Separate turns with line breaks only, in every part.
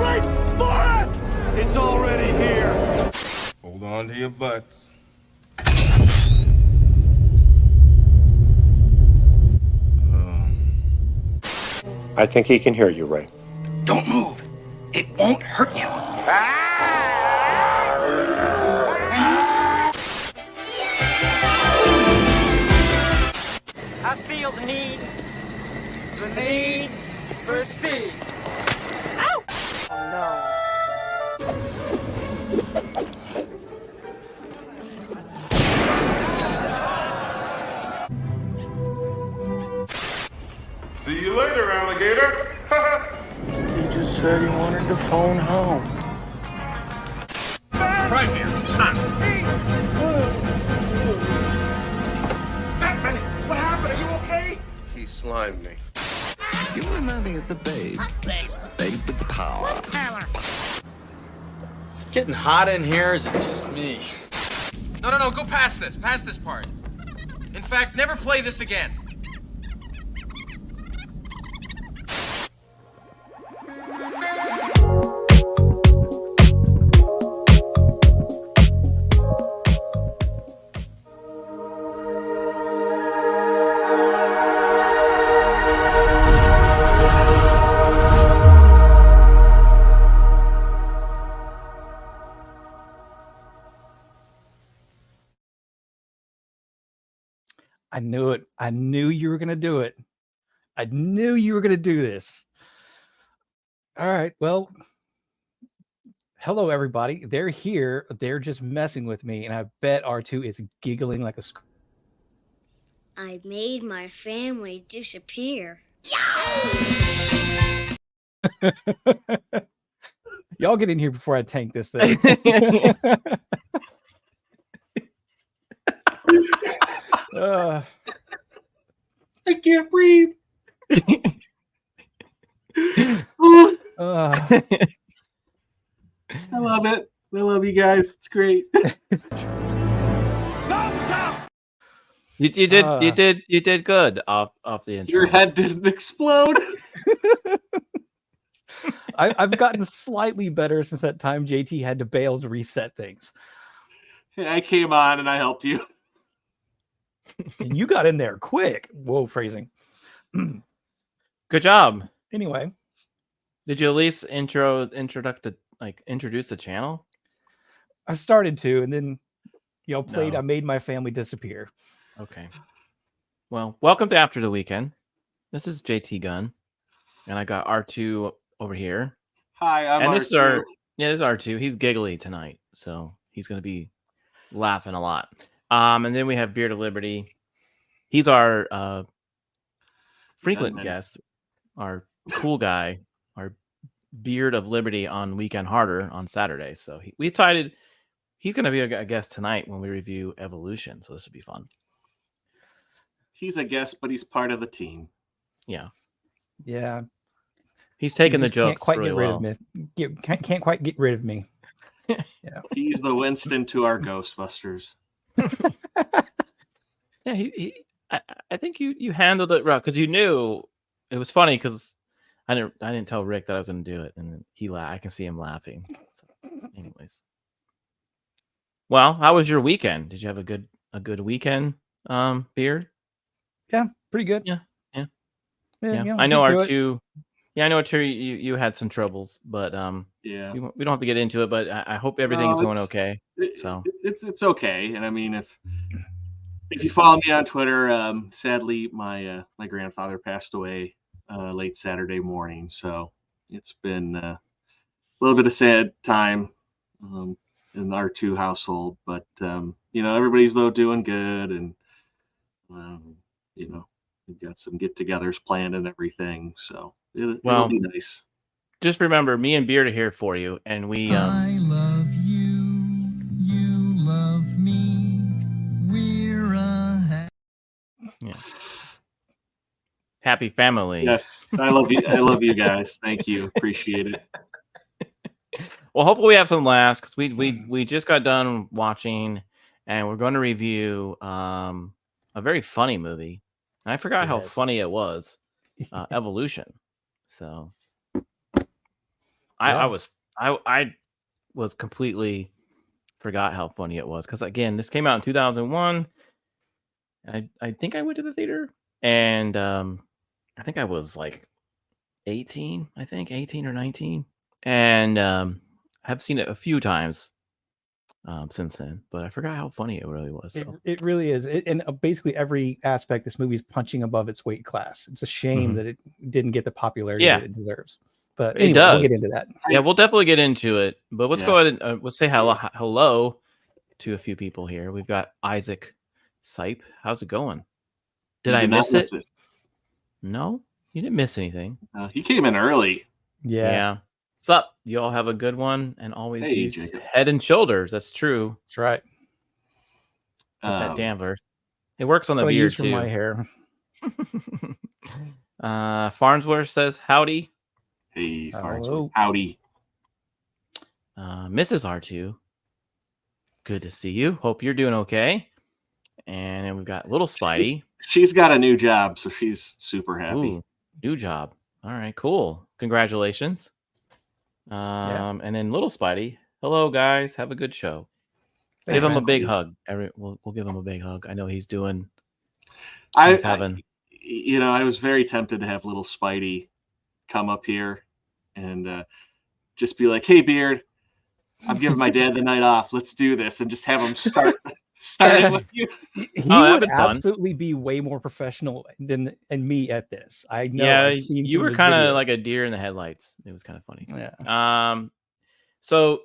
wait for us! It's already here.
Hold on to your butts.
I think he can hear you, Ray.
Don't move. It won't hurt you.
I feel the need for speed. Ow! Oh no.
See you later, alligator.
He just said he wanted to phone home.
Right here. Stop. Batman, what happened? Are you okay?
He slimed me.
You remind me of the babe. Babe with the power.
It's getting hot in here, is it just me?
No, go past this part. In fact, never play this again.
I knew it. I knew you were going to do it. I knew you were going to do this. All right. Well, hello, everybody. They're here. They're just messing with me. And I bet R2 is giggling like a
I made my family disappear.
Y'all get in here before I tank this thing.
I can't breathe. I love it. I love you guys. It's great.
You did good off the intro.
Your head didn't explode.
I've gotten slightly better since that time JT had to bail to reset things.
I came on and I helped you.
And you got in there quick. Whoa, phrasing.
Good job.
Anyway,
did you at least introduce the channel?
I started to, and then y'all played.
No.
I made my family disappear.
Okay. Well, welcome to After the Weekend. This is JT Gun, and I got R2 over here.
Hi, I'm
and
R2.
This is R2. He's giggly tonight, so he's going to be laughing a lot. And then we have BeardOfLiberty. He's our frequent guest, our cool guy, our BeardOfLiberty on Weekend Harder on Saturday. So we decided he's going to be a guest tonight when we review Evolution. So this would be fun.
He's a guest, but he's part of the team.
Yeah.
Yeah.
He's taking the
Can't
jokes
quite
really
get rid
well.
of me. Can't quite get rid of me. Yeah.
He's the Winston to our Ghostbusters.
Yeah, I think you handled it right because you knew it was funny because I didn't tell Rick that I was going to do it, and he laughed. I can see him laughing. So, anyways, well, how was your weekend? Did you have a good weekend, Beard?
Yeah, pretty good.
Yeah.
You know,
I know
get through
R2. Yeah, I know R2. You had some troubles, but
yeah,
we don't have to get into it. But I hope everything's going okay. So
it's okay, and I mean if you follow me on Twitter, sadly my grandfather passed away late Saturday morning, so it's been a little bit of sad time in the R2 household, but everybody's though doing good, and we've got some get-togethers planned and everything, so it'll be nice.
Just remember, me and Beard are here for you, and we
I love you. You love me. We're a
happy family.
Yes, I love you. I love you guys. Thank you. Appreciate it.
Well, hopefully we have some laughs because we just got done watching, and we're going to review a very funny movie. And I forgot how funny it was, Evolution. So I was completely forgot how funny it was because again, this came out in 2001. I think I went to the theater, and I think I was like 18. I think 18 or 19, and have seen it a few times since then. But I forgot how funny it really was. So.
It really is. And basically every aspect, this movie is punching above its weight class. It's a shame that it didn't get the popularity that it deserves. But anyway, we'll get into that.
Yeah, we'll definitely get into it. But let's go ahead and let's say hello to a few people here. We've got Isaac Sipe. How's it going? Did I miss it? No, you didn't miss anything.
He came in early.
Yeah. Sup? You all have a good one, and always use
Jacob.
Head and Shoulders. That's true.
That's right.
That Danvers. It works on the
beard
beard
too.
too.
My hair.
Farnsworth says howdy.
Hey, Farnsworth. Howdy.
Mrs. R2. Good to see you. Hope you're doing okay. And then we've got little Spidey.
She's got a new job, so she's super happy.
Ooh, new job. All right, cool. Congratulations. And then little Spidey. Hello, guys. Have a good show. Give him a big hug. We'll give him a big hug. I know he's doing.
I was very tempted to have little Spidey come up here and just be like, "Hey, Beard, I'm giving my dad the night off. Let's do this," and just have him start it with you.
He would absolutely be way more professional than me at this. I know.
Yeah, you were kind of like a deer in the headlights. It was kind of funny.
Yeah.
So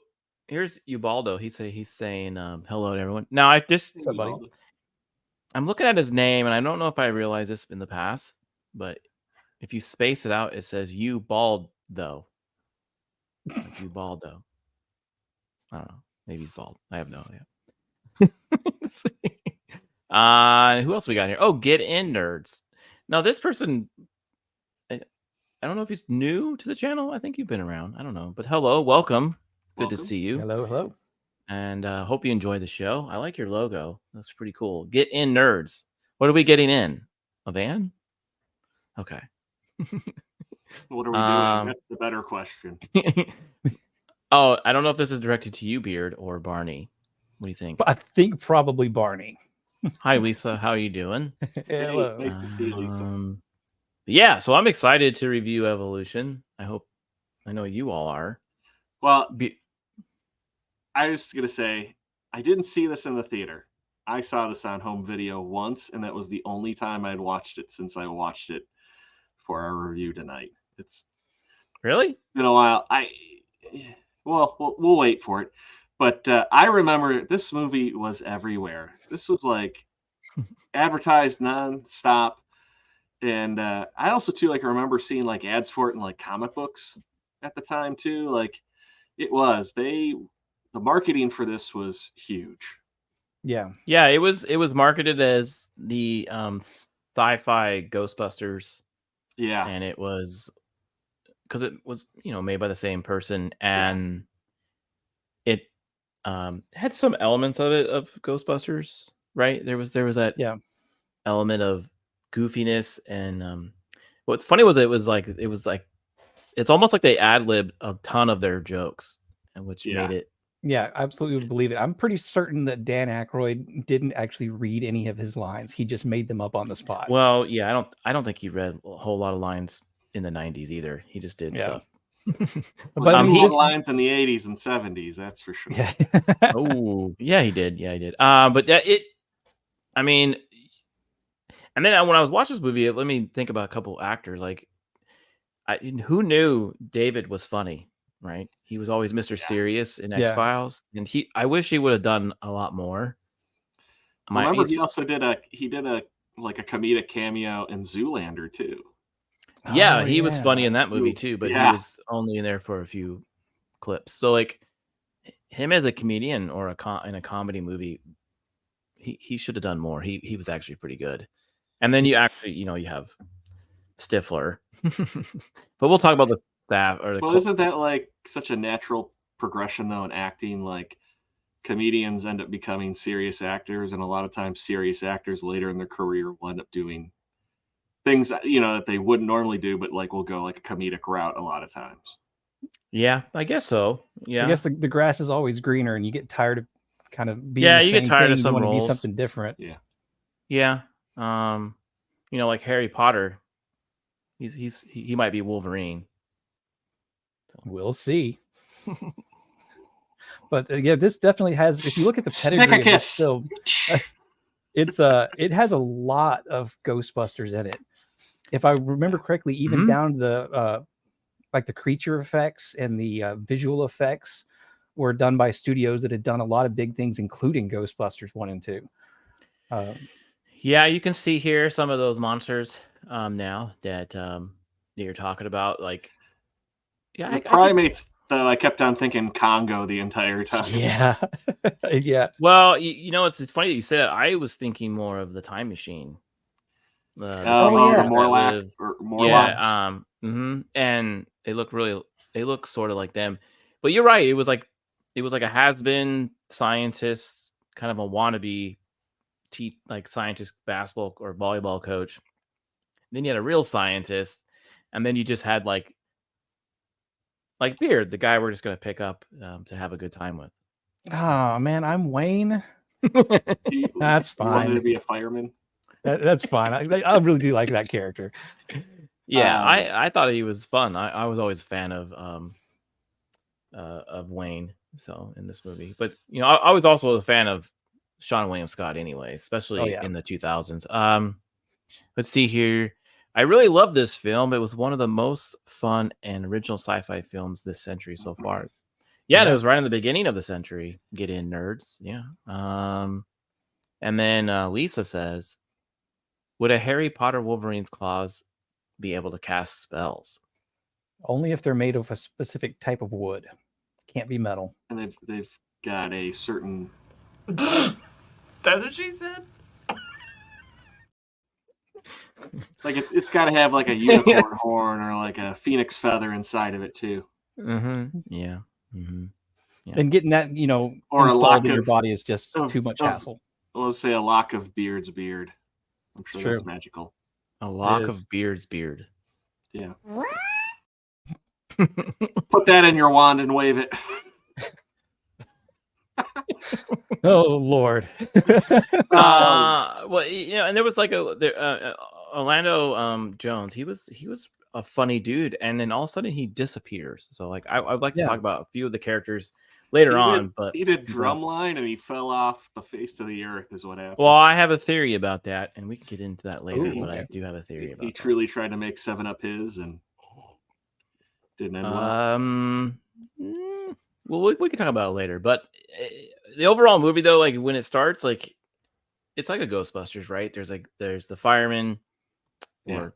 here's Ubaldo. He's saying hello to everyone. Now I'm looking at his name, and I don't know if I realized this in the past, but if you space it out, it says "you bald though." Like Ubaldo. I don't know. Maybe he's bald. I have no idea. Who else we got here? Oh, Get In Nerds. Now this person, I don't know if he's new to the channel. I think you've been around. I don't know, but hello, welcome. Good to see you.
Hello.
And hope you enjoy the show. I like your logo. That's pretty cool. Get In Nerds. What are we getting in? A van? Okay.
What are we doing? That's the better question.
Oh, I don't know if this is directed to you, Beard, or Barney. What do you think?
I think probably Barney.
Hi, Lisa. How are you doing?
Hello.
Nice to see you, Lisa.
Yeah, so I'm excited to review Evolution. I know you all are.
Well, I was going to say, I didn't see this in the theater. I saw this on home video once, and that was the only time I'd watched it since I watched it for our review tonight. It's
really
been a while. We'll wait for it. But I remember this movie was everywhere. This was like advertised nonstop. And I also too remember seeing ads for it in comic books at the time too. The marketing for this was huge.
Yeah.
Yeah, it was marketed as the sci-fi Ghostbusters.
Yeah.
And it was because it was, made by the same person, and it had some elements of Ghostbusters, right? There was that element of goofiness, and what's funny was it was like it's almost like they ad-libbed a ton of their jokes, and which made it.
Yeah, I absolutely would believe it. I'm pretty certain that Dan Aykroyd didn't actually read any of his lines. He just made them up on the spot.
Well, yeah, I don't think he read a whole lot of lines in the 90s either. He just did stuff.
But
he had lines in the 80s and 70s, that's for sure.
Yeah.
Oh, yeah, he did. Yeah, he did. But I mean, and then when I was watching this movie, let me think about a couple actors. Who knew David was funny? Right, he was always Mr. Serious in X-Files, and I wish he would have done a lot more.
I remember he also did a comedic cameo in Zoolander too.
Yeah, he was funny in that movie too, but he was only in there for a few clips. So him as a comedian or in a comedy movie, he should have done more. He was actually pretty good. And then you actually you have Stifler, but we'll talk about the staff.
Isn't that such a natural progression though in acting? Comedians end up becoming serious actors, and a lot of times serious actors later in their career will end up doing things that they wouldn't normally do, but will go a comedic route a lot of times.
Yeah, I guess so. Yeah.
I guess the grass is always greener, and you get tired of kind of being
Yeah,
the
you get
same
tired
thing.
of
You
some
want to be
roles.
something different.
Yeah.
Yeah. Like Harry Potter. He might be Wolverine.
We'll see. But yeah, this definitely has. If you look at the pedigree of this film, it has a lot of Ghostbusters in it. If I remember correctly, even down to the like the creature effects and the visual effects were done by studios that had done a lot of big things, including Ghostbusters 1 and 2.
Yeah, you can see here some of those monsters now that you're talking about. Like, yeah,
the primates, though, I kept on thinking Congo the entire time.
Yeah. Yeah.
Well, it's funny that you said that. I was thinking more of the Time Machine. The
Morlock or Morlocks.
Yeah, and they look sort of like them. But you're right. It was like a has-been scientist, kind of a wannabe scientist basketball or volleyball coach. Then you had a real scientist, and then you just had like Beard, the guy we're just gonna pick up to have a good time with.
Oh man, I'm Wayne. That's fine.
You wanted to be a fireman.
That's fine. I really do like that character.
Yeah, I thought he was fun. I was always a fan of Wayne. So in this movie, but I was also a fan of Sean William Scott anyway, especially in the 2000s. Let's see here. I really love this film. It was one of the most fun and original sci-fi films this century so far. Yeah, and it was right in the beginning of the century. Get in, nerds. Yeah. And then Lisa says, would a Harry Potter Wolverine's claws be able to cast spells?
Only if they're made of a specific type of wood. Can't be metal.
And they've got a certain...
That's what she said?
Like it's got to have like a unicorn horn or like a phoenix feather inside of it too.
Yeah.
And getting that,
or
installed in your body is just too much hassle.
Let's say a lock of Beard's beard. I'm sure that's magical.
A lock of Beard's beard.
Yeah. Put that in your wand and wave it.
Oh Lord.
Well, and there was like Orlando Jones. He was a funny dude, and then all of a sudden he disappears. So like I'd like to talk about a few of the characters later on. But
he did Drumline and he fell off the face of the earth is what happened.
Well, I have a theory about that, and we can get into that later. But I do have a theory about.
He truly tried to make 7-Up his and didn't end well.
Well, we can talk about it later. But the overall movie, though, like when it starts, like it's like a Ghostbusters, right? There's the fireman, and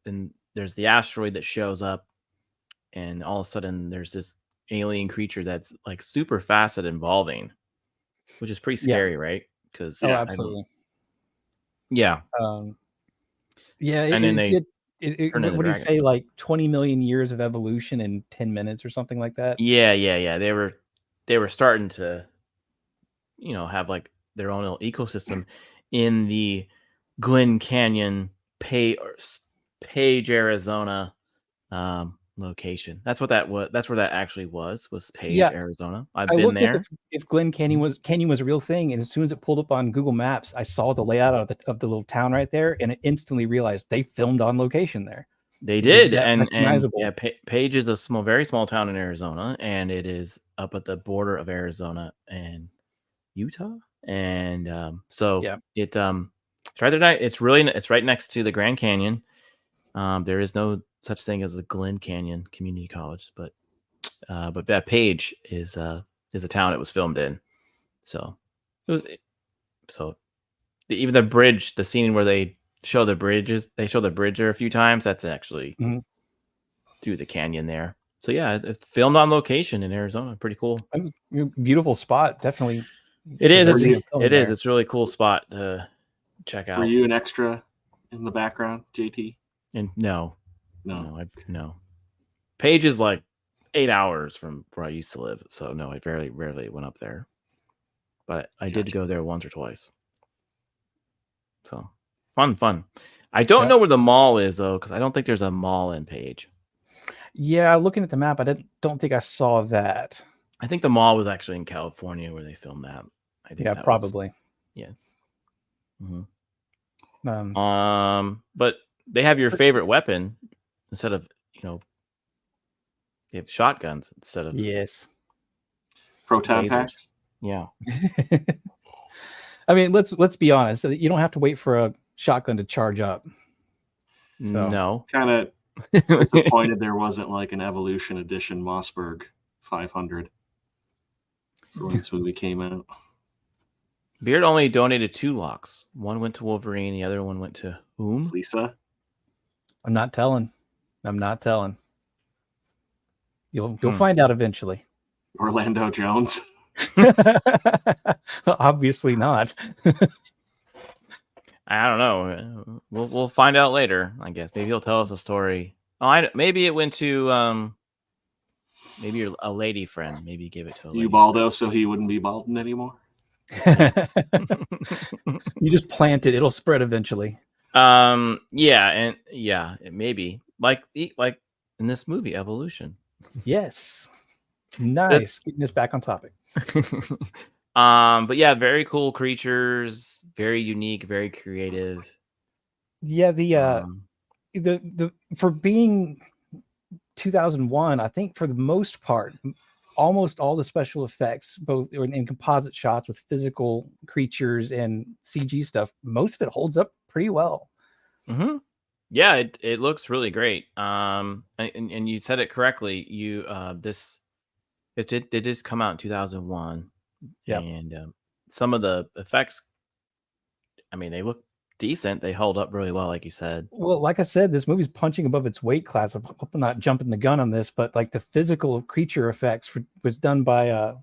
then there's the asteroid that shows up, and all of a sudden there's this alien creature that's like super fast at evolving, which is pretty scary, right? Because
absolutely.
Yeah.
And
then
what do you say? Like 20 million years of evolution in 10 minutes or something like that.
Yeah. They were starting to, have like their own little ecosystem in the Glen Canyon, Page, Arizona location. That's what that was. That's where that actually was Page, Arizona. I've been there.
If Glen Canyon was a real thing, and as soon as it pulled up on Google Maps, I saw the layout of the little town right there, and it instantly realized they filmed on location there.
They did, and yeah, Page is a very small town in Arizona, and it is up at the border of Arizona and Utah, and it's right there. It's right next to the Grand Canyon. There is no such thing as a Glen Canyon Community College, but that Page is a town it was filmed in. So even the bridge, the scene where they show the bridge there a few times. That's actually through the canyon there. So yeah, it's filmed on location in Arizona. Pretty cool.
That's a beautiful spot. Definitely.
It is. It's a really cool spot to check out.
Were you an extra in the background, JT?
And no. Page is like 8 hours from where I used to live, so no, I very rarely went up there. But I did go there once or twice. So fun. I don't know where the mall is though, because I don't think there's a mall in Page.
Yeah, looking at the map, don't think I saw that.
I think the mall was actually in California where they filmed that. I think
Yeah,
that
probably.
Was, yeah.
But
they have your favorite weapon instead of, they have shotguns instead of
proton
lasers.
packs.
Yeah.
I mean, let's be honest. You don't have to wait for a shotgun to charge up. So.
No.
Kind of disappointed there wasn't like an Evolution Edition Mossberg 500 when this movie came out.
Beard only donated 2 locks. One went to Wolverine, the other one went to whom?
Lisa.
I'm not telling. You'll find out eventually.
Orlando Jones.
Obviously not.
I don't know. We'll find out later, I guess. Maybe he'll tell us a story. Oh, maybe it went to maybe a lady friend. Maybe give it to a lady
Ubaldo so he wouldn't be balding anymore.
You just plant it; it'll spread eventually.
Yeah, maybe like in this movie, Evolution.
Yes, nice. Getting this back on topic.
But yeah, very cool creatures, very unique, very creative.
Yeah, the for being 2001, I think for the most part, almost all the special effects, both in composite shots with physical creatures and CG stuff, most of it holds up pretty well.
Mm-hmm. Yeah, it looks really great. And you said it correctly. It did come out in 2001.
Yeah,
and some of the effects, I mean, they look decent. They hold up really well, like you said.
Well, like I said, this movie's punching above its weight class. I hope I'm not jumping the gun on this, but like the physical creature effects was done by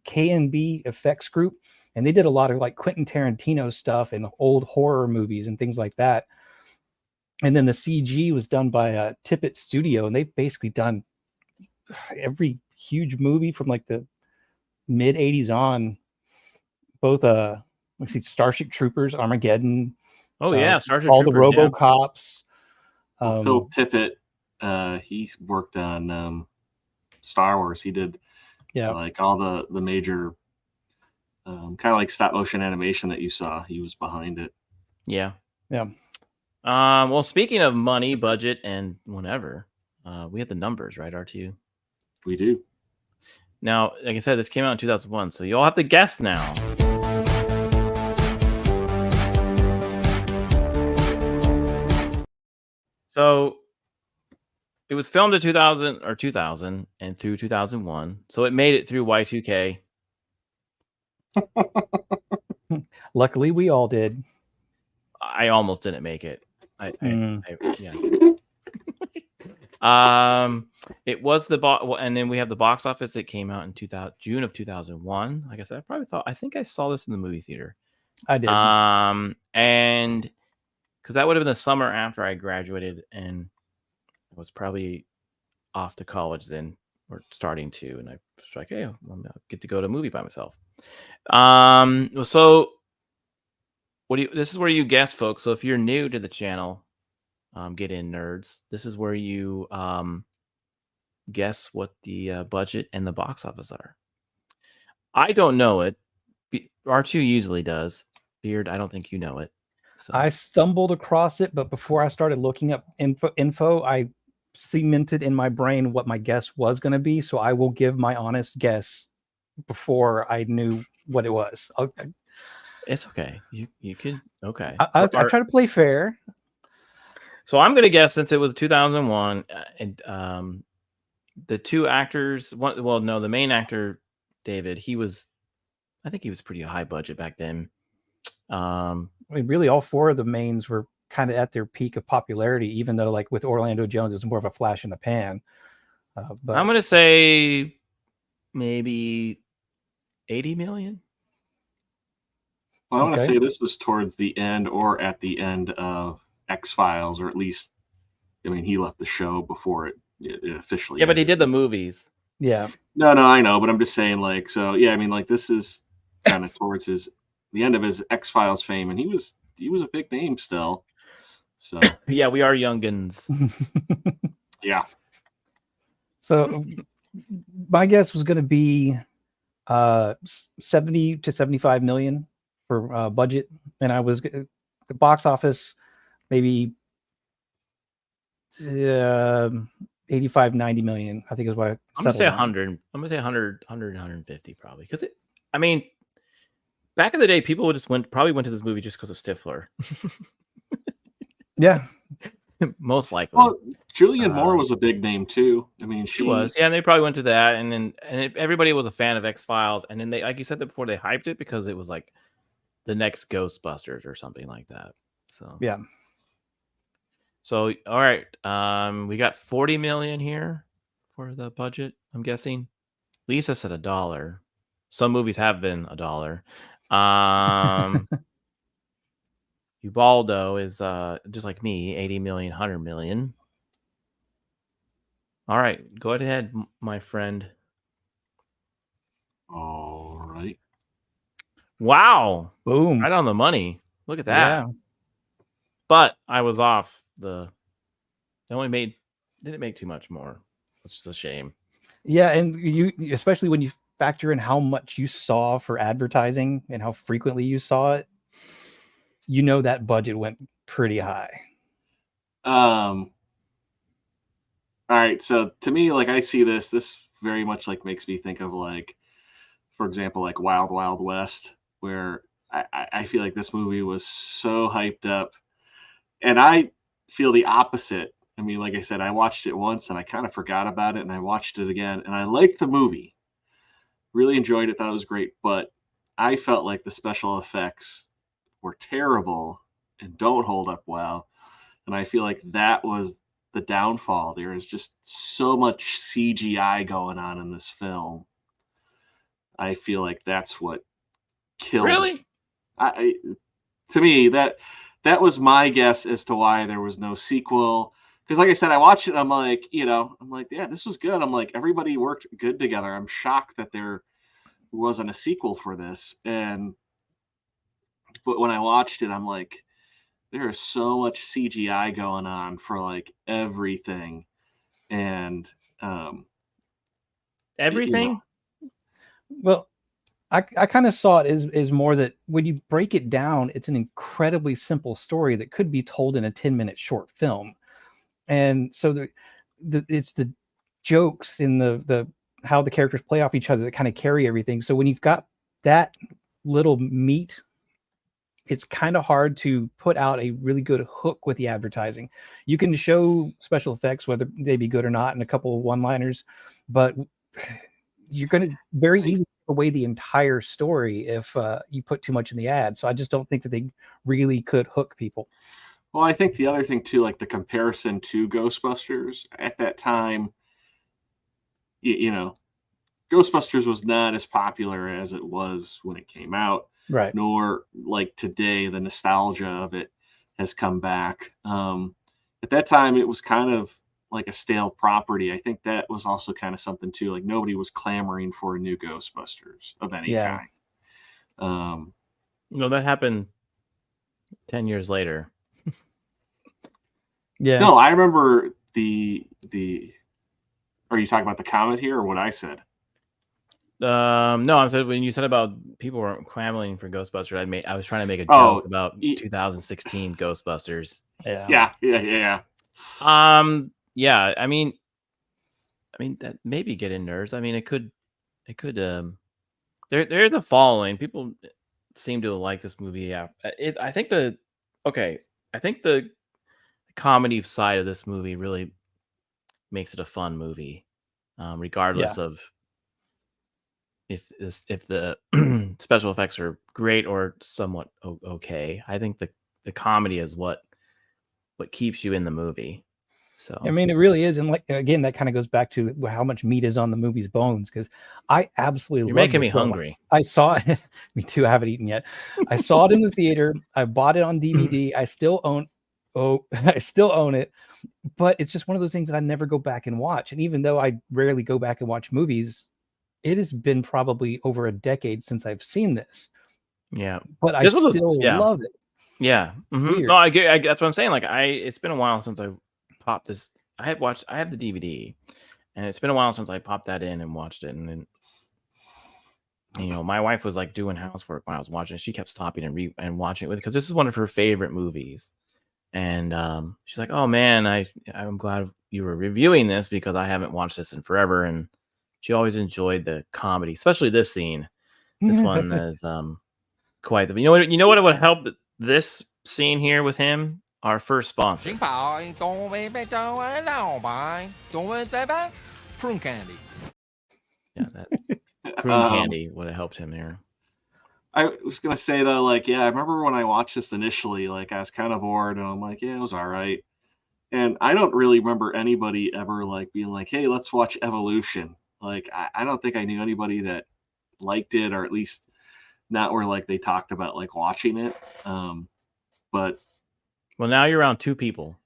K&B Effects Group, and they did a lot of like Quentin Tarantino stuff and old horror movies and things like that. And then the CG was done by Tippett Studio, and they've basically done every huge movie from like the mid 80s on, both let's see, Starship Troopers, Armageddon.
Oh yeah, Starship
all
Troopers,
the RoboCops.
Phil Tippett, he worked on Star Wars. He did like all the major kind of like stop motion animation that you saw. He was behind it.
Yeah.
Well,
speaking of money, budget, and whatever, we have the numbers, right, R2?
We do.
Now, like I said, this came out in 2001, so you all have to guess now. So it was filmed in 2000 and through 2001. So it made it through Y2K.
Luckily, we all did.
I almost didn't make it. Yeah. It was and then we have the box office. It came out in June of 2001. Like I said, I think I saw this in the movie theater.
I did.
And because that would have been the summer after I graduated and was probably off to college then, or starting to, and I was like, hey, I'm gonna get to go to a movie by myself. So this is where you guess, folks. So if you're new to the channel, get in, nerds. This is where you guess what the budget and the box office are. I don't know it. R2 usually does. Beard, I don't think you know it. So.
I stumbled across it, but before I started looking up info, I cemented in my brain what my guess was going to be. So I will give my honest guess before I knew what it was. Okay.
It's okay. You can. Okay.
I try to play fair.
So I'm going to guess, since it was 2001, and the two actors. The main actor, David. I think he was pretty high budget back then.
I mean, really, all four of the mains were kind of at their peak of popularity, even though, like with Orlando Jones, it was more of a flash in the pan. But
I'm going to say maybe 80 million.
Well, I want to say this was towards the end or at the end of X-Files, or at least, I mean, he left the show before it officially.
Yeah, but he did the movies.
Yeah.
No, I know, but I'm just saying, like, so yeah, I mean, like, this is kind of towards the end of his X-Files fame, and he was a big name still. So
yeah, we are youngins.
Yeah.
So my guess was going to be 70 to 75 million for budget, and I was the box office maybe 85 90 million, I think is what
I'm gonna say 100. I'm gonna say 100 150 probably, because I mean, back in the day people would just probably went to this movie just because of Stifler.
Yeah.
Most likely.
Well, Julianne Moore was a big name too. I mean,
she was. Yeah, and they probably went to that, and everybody was a fan of X-Files, and then they, like you said before, they hyped it because it was like the next Ghostbusters or something like that. So
yeah.
So all right, we got 40 million here for the budget, I'm guessing. Lisa said $1. Some movies have been $1. Ubaldo is just like me, 80 million, 100 million. All right, go ahead, my friend.
All right.
Wow.
Boom.
Right on the money. Look at that.
Yeah.
But I was off. They only didn't make too much more, which is a shame.
Yeah, and you, especially when you factor in how much you saw for advertising and how frequently you saw it, you know that budget went pretty high.
All right, so to me, like, I see this very much like makes me think of, like, for example, like Wild Wild West, where I feel like this movie was so hyped up, and I feel the opposite. I mean, like I said, I watched it once and I kind of forgot about it, and I watched it again, and I liked the movie, really enjoyed it, thought it was great, but I felt like the special effects were terrible and don't hold up well, and I feel like that was the downfall. There is just so much CGI going on in this film. I feel like that's what killed.
Really?
To me, that was my guess as to why there was no sequel. Because, like I said, I watched it. I'm like, yeah, this was good. I'm like, everybody worked good together. I'm shocked that there wasn't a sequel for this. But when I watched it, I'm like, there is so much CGI going on for like everything, and
everything.
Well, I kind of saw it as more that when you break it down, it's an incredibly simple story that could be told in a 10-minute short film, and so it's the jokes in the how the characters play off each other that kind of carry everything. So when you've got that little meat, it's kind of hard to put out a really good hook with the advertising. You can show special effects, whether they be good or not, and a couple of one-liners, but you're going to very easily give away the entire story if you put too much in the ad. So I just don't think that they really could hook people.
Well, I think the other thing too, like the comparison to Ghostbusters at that time, Ghostbusters was not as popular as it was when it came out.
Right.
Nor like today, the nostalgia of it has come back. At that time, it was kind of like a stale property. I think that was also kind of something too. Like nobody was clamoring for a new Ghostbusters of any kind.
That happened 10 years later.
Yeah.
No, I remember the. Are you talking about the comment here or what I said?
No, I said when you said about people weren't clamoring for Ghostbusters, I was trying to make a joke about 2016 Ghostbusters.
Yeah.
Yeah. I mean that maybe get in nerves. I mean, it could. There's a following. People seem to like this movie. Yeah, I think the comedy side of this movie really makes it a fun movie, regardless of if the special effects are great or somewhat okay. I think the comedy is what keeps you in the movie. So
I mean, it really is, and like again, that kind of goes back to how much meat is on the movie's bones. Because I absolutely
you're
love
making me
this film.
hungry.
I saw it. Me too. I haven't eaten yet. I saw it in the theater. I bought it on DVD. I still own it, but it's just one of those things that I never go back and watch. And even though I rarely go back and watch movies, it has been probably over a decade since I've seen this.
Yeah,
but I still love it.
Yeah, no, I that's what I'm saying. Like it's been a while since I popped this. I have the DVD, and it's been a while since I popped that in and watched it. And then, my wife was like doing housework when I was watching it. She kept stopping and watching it with, because this is one of her favorite movies. And she's like, "Oh man, I'm glad you were reviewing this because I haven't watched this in forever." And she always enjoyed the comedy, especially this scene. This one is quite the. You know what would help this scene here with him? Our first sponsor.
Prune candy.
Yeah, that prune candy would have helped him there.
I was gonna say though, like, yeah, I remember when I watched this initially, like I was kind of bored, and I'm like, yeah, it was all right. And I don't really remember anybody ever like being like, hey, let's watch Evolution. Like, I don't think I knew anybody that liked it, or at least not where like they talked about like watching it. But
well, now you're around two people.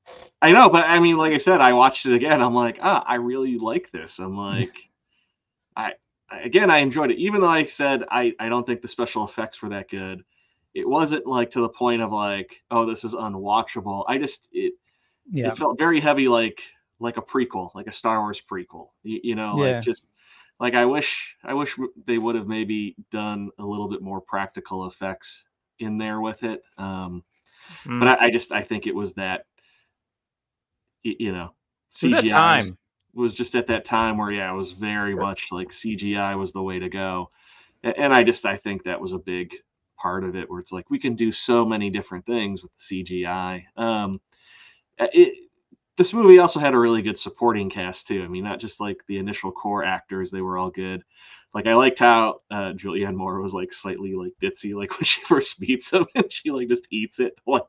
I know, but I mean, like I said, I watched it again. I'm like, I really like this. I'm like, I enjoyed it, even though I said I don't think the special effects were that good. It wasn't like to the point of like, oh, this is unwatchable. It felt very heavy, like a prequel, like a Star Wars prequel. Like just like I wish they would have maybe done a little bit more practical effects in there with it. But I think it was that, CGI
that time.
was just at that time where, it was very much like CGI was the way to go. And I think that was a big part of it, where it's like, we can do so many different things with the CGI. This movie also had a really good supporting cast too. I mean, not just like the initial core actors, they were all good. Like, I liked how Julianne Moore was like slightly like ditzy, like when she first meets him and she like just eats it. Like,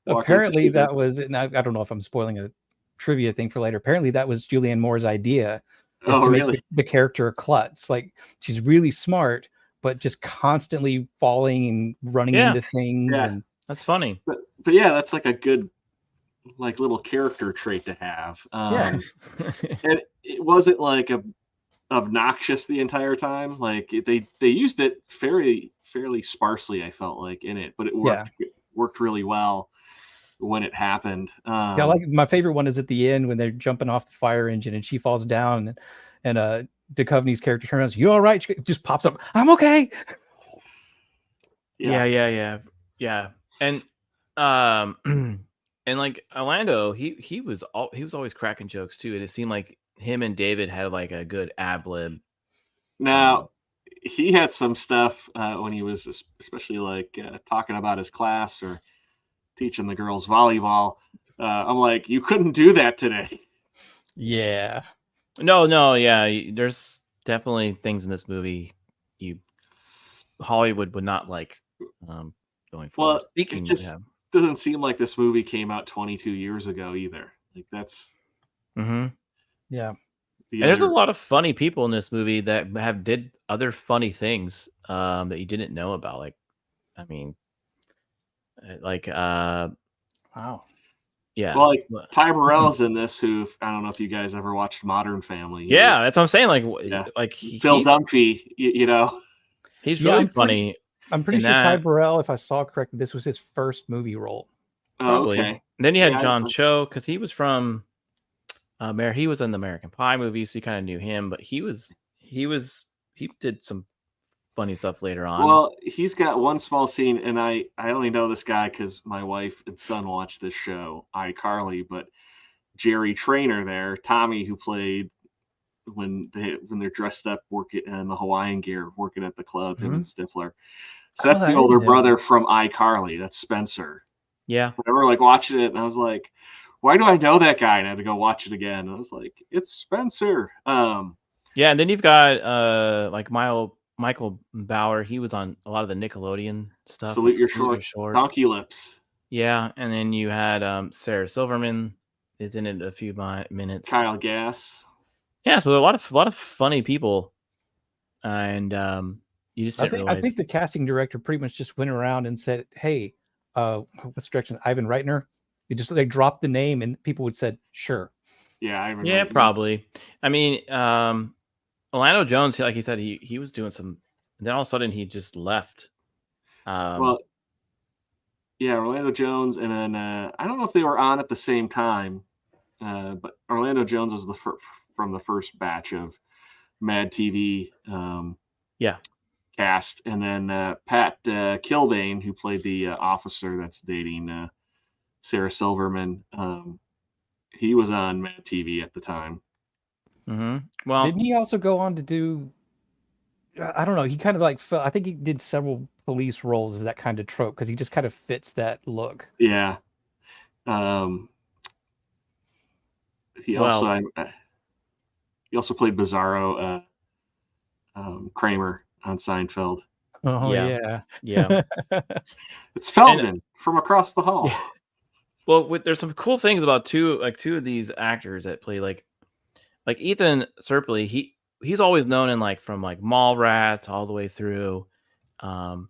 apparently that was, and I don't know if I'm spoiling a trivia thing for later. Apparently that was Julianne Moore's idea.
Oh,
to
really?
Make the character a klutz. Like, she's really smart, but just constantly falling and running into things.
Yeah.
And
that's funny.
But yeah, that's like a good like little character trait to have. And it wasn't like obnoxious the entire time. Like, they used it fairly sparsely, I felt like, in it, but it worked really well when it happened.
Like, my favorite one is at the end when they're jumping off the fire engine and she falls down, and Duchovny's character turns around, "You all right?" She just pops up, "I'm okay."
Yeah. And and like Orlando, he was always cracking jokes too, and it seemed like him and David had like a good ad lib.
Now, he had some stuff when he was especially like talking about his class or teaching the girls volleyball. I'm like, you couldn't do that today.
Yeah.
No, yeah. There's definitely things in this movie Hollywood would not like going forward.
Well,
Speaking,
it just doesn't seem like this movie came out 22 years ago either. Like, that's
yeah.
And there's a lot of funny people in this movie that did other funny things that you didn't know about. Like, I mean, like wow. Yeah.
Well, like Ty Burrell's in this, who, I don't know if you guys ever watched Modern Family.
That's what I'm saying. Like
Phil Dunphy,
he's really funny.
I'm pretty sure Ty Burrell, if I saw correctly, this was his first movie role.
Probably.
Okay.
And then you had John Cho, because he was from he was in the American Pie movie, so you kind of knew him, but he did some funny stuff later on.
Well, he's got one small scene, and I only know this guy because my wife and son watch this show, iCarly, but Jerry Trainer there, Tommy, who played when they're dressed up working in the Hawaiian gear, working at the club, him and Stifler. So that's the older brother from iCarly. That's Spencer.
Yeah.
I remember like watching it, and I was like, why do I know that guy? And I had to go watch it again. And I was like, it's Spencer.
And then you've got like Michael Bauer. He was on a lot of the Nickelodeon stuff.
Salute
like
Your Shorts. Donkey Lips.
Yeah, and then you had Sarah Silverman is in it a few minutes.
Kyle Gass.
Yeah, so a lot of funny people, and you just didn't realize.
I think the casting director pretty much just went around and said, "Hey, what's the direction? Ivan Reitner." They just dropped the name, and people would said, "Sure."
Yeah, Ivan
yeah,
Reitner.
probably. I mean, Orlando Jones, like he said, he was doing some. Then all of a sudden, he just left.
Well, yeah, Orlando Jones, and then I don't know if they were on at the same time, but Orlando Jones was the from the first batch of Mad TV cast, and then Pat Kilbane, who played the officer that's dating Sarah Silverman. He was on Mad TV at the time.
Well,
didn't he also go on to do? I don't know. He kind of like felt. I think he did several police roles as that kind of trope because he just kind of fits that look.
Yeah. He also played Bizarro Kramer on Seinfeld.
Oh yeah.
It's Feldman from across the hall.
Well, there's some cool things about two of these actors that play like Ethan Serpeley. He's always known in from Mallrats all the way through.
You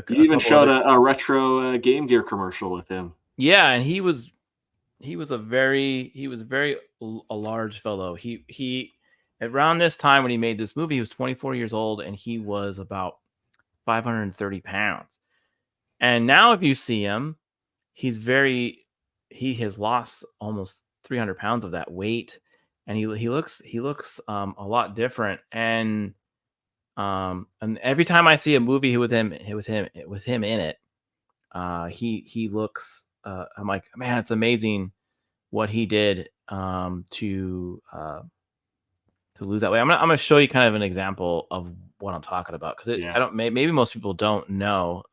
even showed a retro Game Gear commercial with him.
Yeah, and he was a very large fellow. He around this time when he made this movie, he was 24 years old, and he was about 530 pounds. And now, if you see him, he has lost almost 300 pounds of that weight, and he looks a lot different. And every time I see a movie with him in it, he looks. I'm like, man, it's amazing what he did to lose that weight. I'm gonna show you kind of an example of what I'm talking about because maybe most people don't know.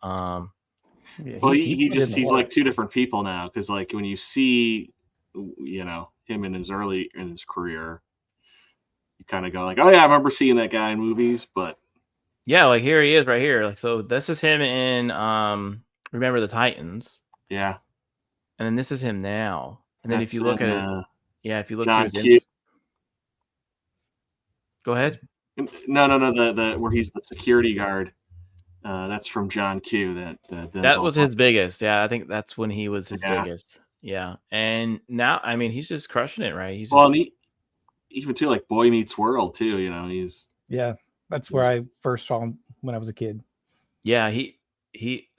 He's like two different people now because when you see him in his career, you kind of go like, oh yeah, I remember seeing that guy in movies. But
yeah, here he is right here. So this is him in Remember the Titans.
Yeah.
And then this is him now. And then if you look at it, if you look
John
through
Q.
Go ahead.
No, the where he's the security guard. That's from John Q. That
was his biggest. Yeah, I think that's when he was his biggest. Yeah, and now he's just crushing it, right? He's
even too like Boy Meets World too. He's
that's where I first saw him when I was a kid.
Yeah,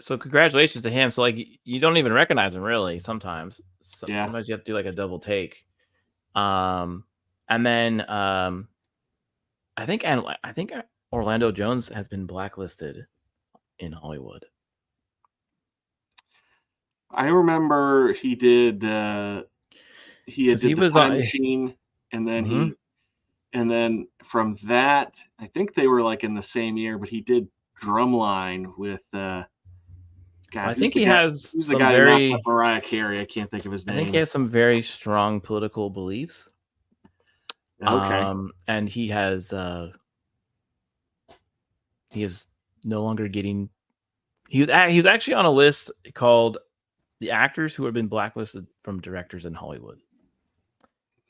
so congratulations to him. So you don't even recognize him really sometimes. Sometimes you have to do a double take. And then I think Orlando Jones has been blacklisted in Hollywood.
I remember he did the Time Machine, and then and then from that, I think they were in the same year, but he did Drumline with
I think he has
who's the
some
guy
very
who knocked up Mariah Carey. I can't think of his name.
I think he has some very strong political beliefs.
Okay.
And he is no longer getting. He was actually on a list called the actors who have been blacklisted from directors in Hollywood.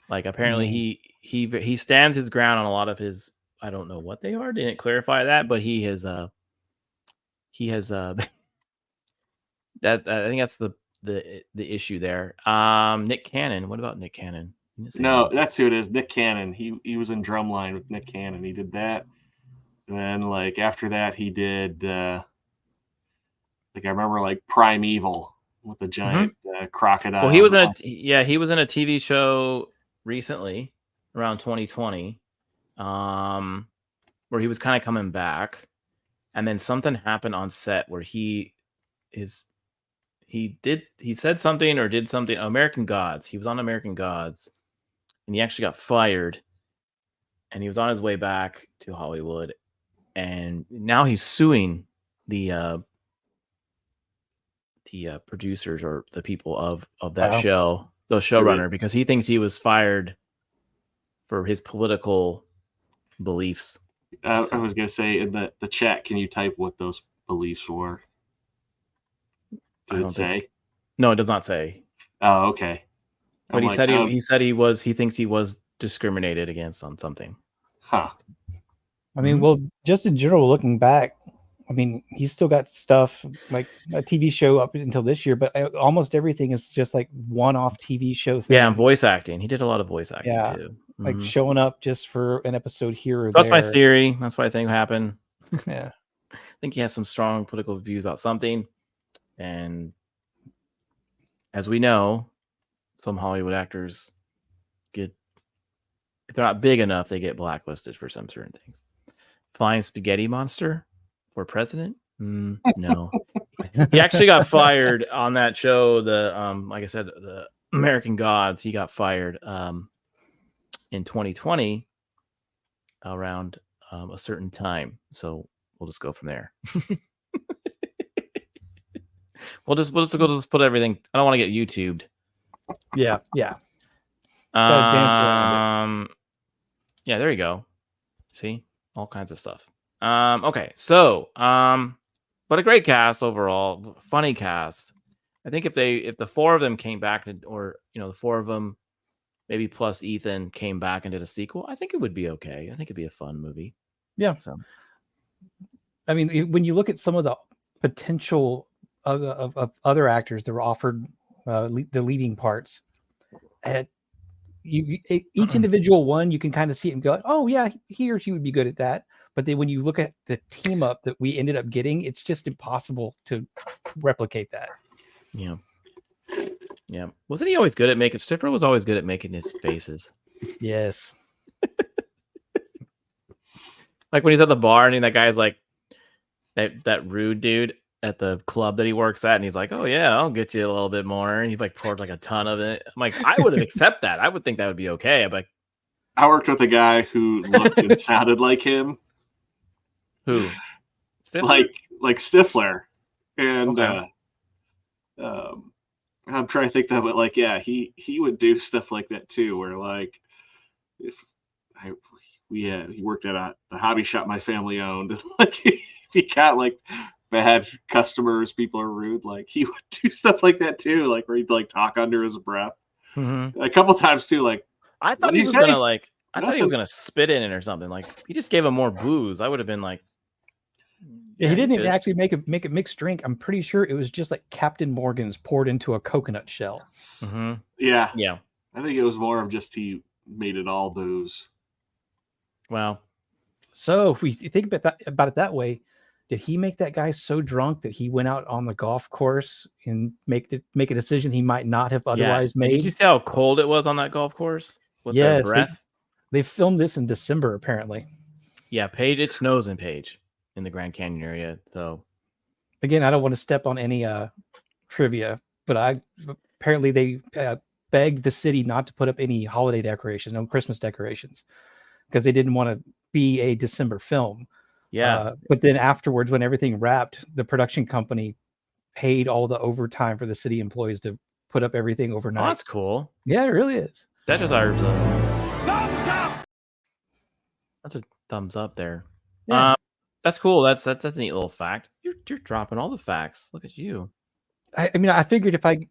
Apparently he stands his ground on a lot of his. I don't know what they are. Didn't clarify that, but he has that I think that's the issue there. Nick Cannon. What about Nick Cannon?
No, that's who it is. Nick Cannon. He was in Drumline with Nick Cannon. He did that. And then after that he did I remember Primeval with the giant crocodile.
Well, he was in he was in a TV show recently around 2020 where he was kind of coming back, and then something happened on set where he said something or did something. American Gods. He was on American Gods, and he actually got fired, and he was on his way back to Hollywood, and now he's suing the producers or the people of that show, the showrunner, because he thinks he was fired for his political beliefs.
I was going to say in the chat, can you type what those beliefs were? Did it say?
No, it does not say.
Oh, okay.
But he said he thinks he was discriminated against on something.
Huh.
I mean, well, just in general, looking back, I mean, he's still got stuff like a TV show up until this year, but almost everything is just one-off TV show thing.
Yeah, and voice acting. He did a lot of voice acting too.
Showing up just for an episode here or
That's
there.
my theory. That's what I think happened.
Yeah.
I think he has some strong political views about something. And as we know, some Hollywood actors get if they're not big enough, they get blacklisted for some certain things. Flying spaghetti monster for president? No. He actually got fired on that show. The like I said, the American Gods. He got fired in 2020 around a certain time. So we'll just go from there. We'll just put everything. I don't want to get YouTubed.
Yeah, yeah.
Yeah, there you go. See, all kinds of stuff. Okay, so but a great cast overall, funny cast. I think if the four of them came back or the four of them, maybe plus Ethan came back and did a sequel, I think it would be okay. I think it'd be a fun movie.
Yeah.
So,
I mean, when you look at some of the potential of other actors that were offered the leading parts, each individual one, you can kind of see it and go, oh yeah, he or she would be good at that. But then when you look at the team up that we ended up getting, it's just impossible to replicate that.
Yeah. Yeah. Wasn't he always good at making? Stifler was always good at making his faces.
Yes.
Like when he's at the bar and that guy's like that rude dude at the club that he works at, and he's like, "Oh yeah, I'll get you a little bit more," and he like poured like a ton of it. I'm like, I would have accepted that. I would think that would be okay. I'm like,
I worked with a guy who looked and sounded like him.
Who? Stifler?
Like Stifler, and
okay.
I'm trying to think that, but like, yeah, he would do stuff like that too. Where like, he worked at the hobby shop my family owned, and like if he got like bad customers, people are rude, like he would do stuff like that too, like where he'd like talk under his breath.
Mm-hmm.
A couple times too. Like
I thought he was gonna like, I thought he was gonna spit in it or something. Like he just gave him more booze. I would have been like,
yeah, he didn't even actually make it mixed drink. I'm pretty sure it was just like Captain Morgan's poured into a coconut shell.
Mm-hmm.
Yeah,
yeah.
I think it was more of just he made it all booze.
Wow.
So if we think about it that way, did he make that guy so drunk that he went out on the golf course and make a decision he might not have otherwise made?
Did you see how cold it was on that golf course? With
yes,
the breath?
they filmed this in December apparently.
Yeah, Page. It snows in Page in the Grand Canyon area. So
again, I don't want to step on any trivia, but apparently they begged the city not to put up any holiday decorations, no Christmas decorations, because they didn't want to be a December film.
Yeah.
But then afterwards, when everything wrapped, the production company paid all the overtime for the city employees to put up everything overnight.
Oh, that's cool.
Yeah, it really is.
That deserves a
Thumbs up!
That's a thumbs up there.
Yeah.
That's cool. That's a neat little fact. You're dropping all the facts. Look at you.
I mean, I figured if I,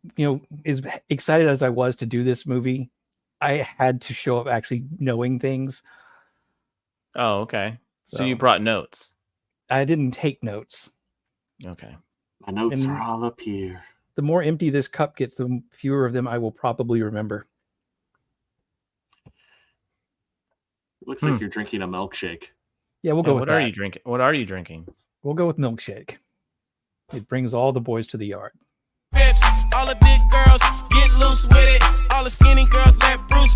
as excited as I was to do this movie, I had to show up actually knowing things.
Oh, okay. So you brought notes.
I didn't take notes.
Okay.
My notes are all up here.
The more empty this cup gets, the fewer of them I will probably remember.
Looks like you're drinking a milkshake.
Yeah, we'll go with
what
that.
Are you drinking? What are you drinking?
We'll go with milkshake. It brings all the boys to the yard.
Pips, all the big girls get loose with it. All the skinny girls let Bruce.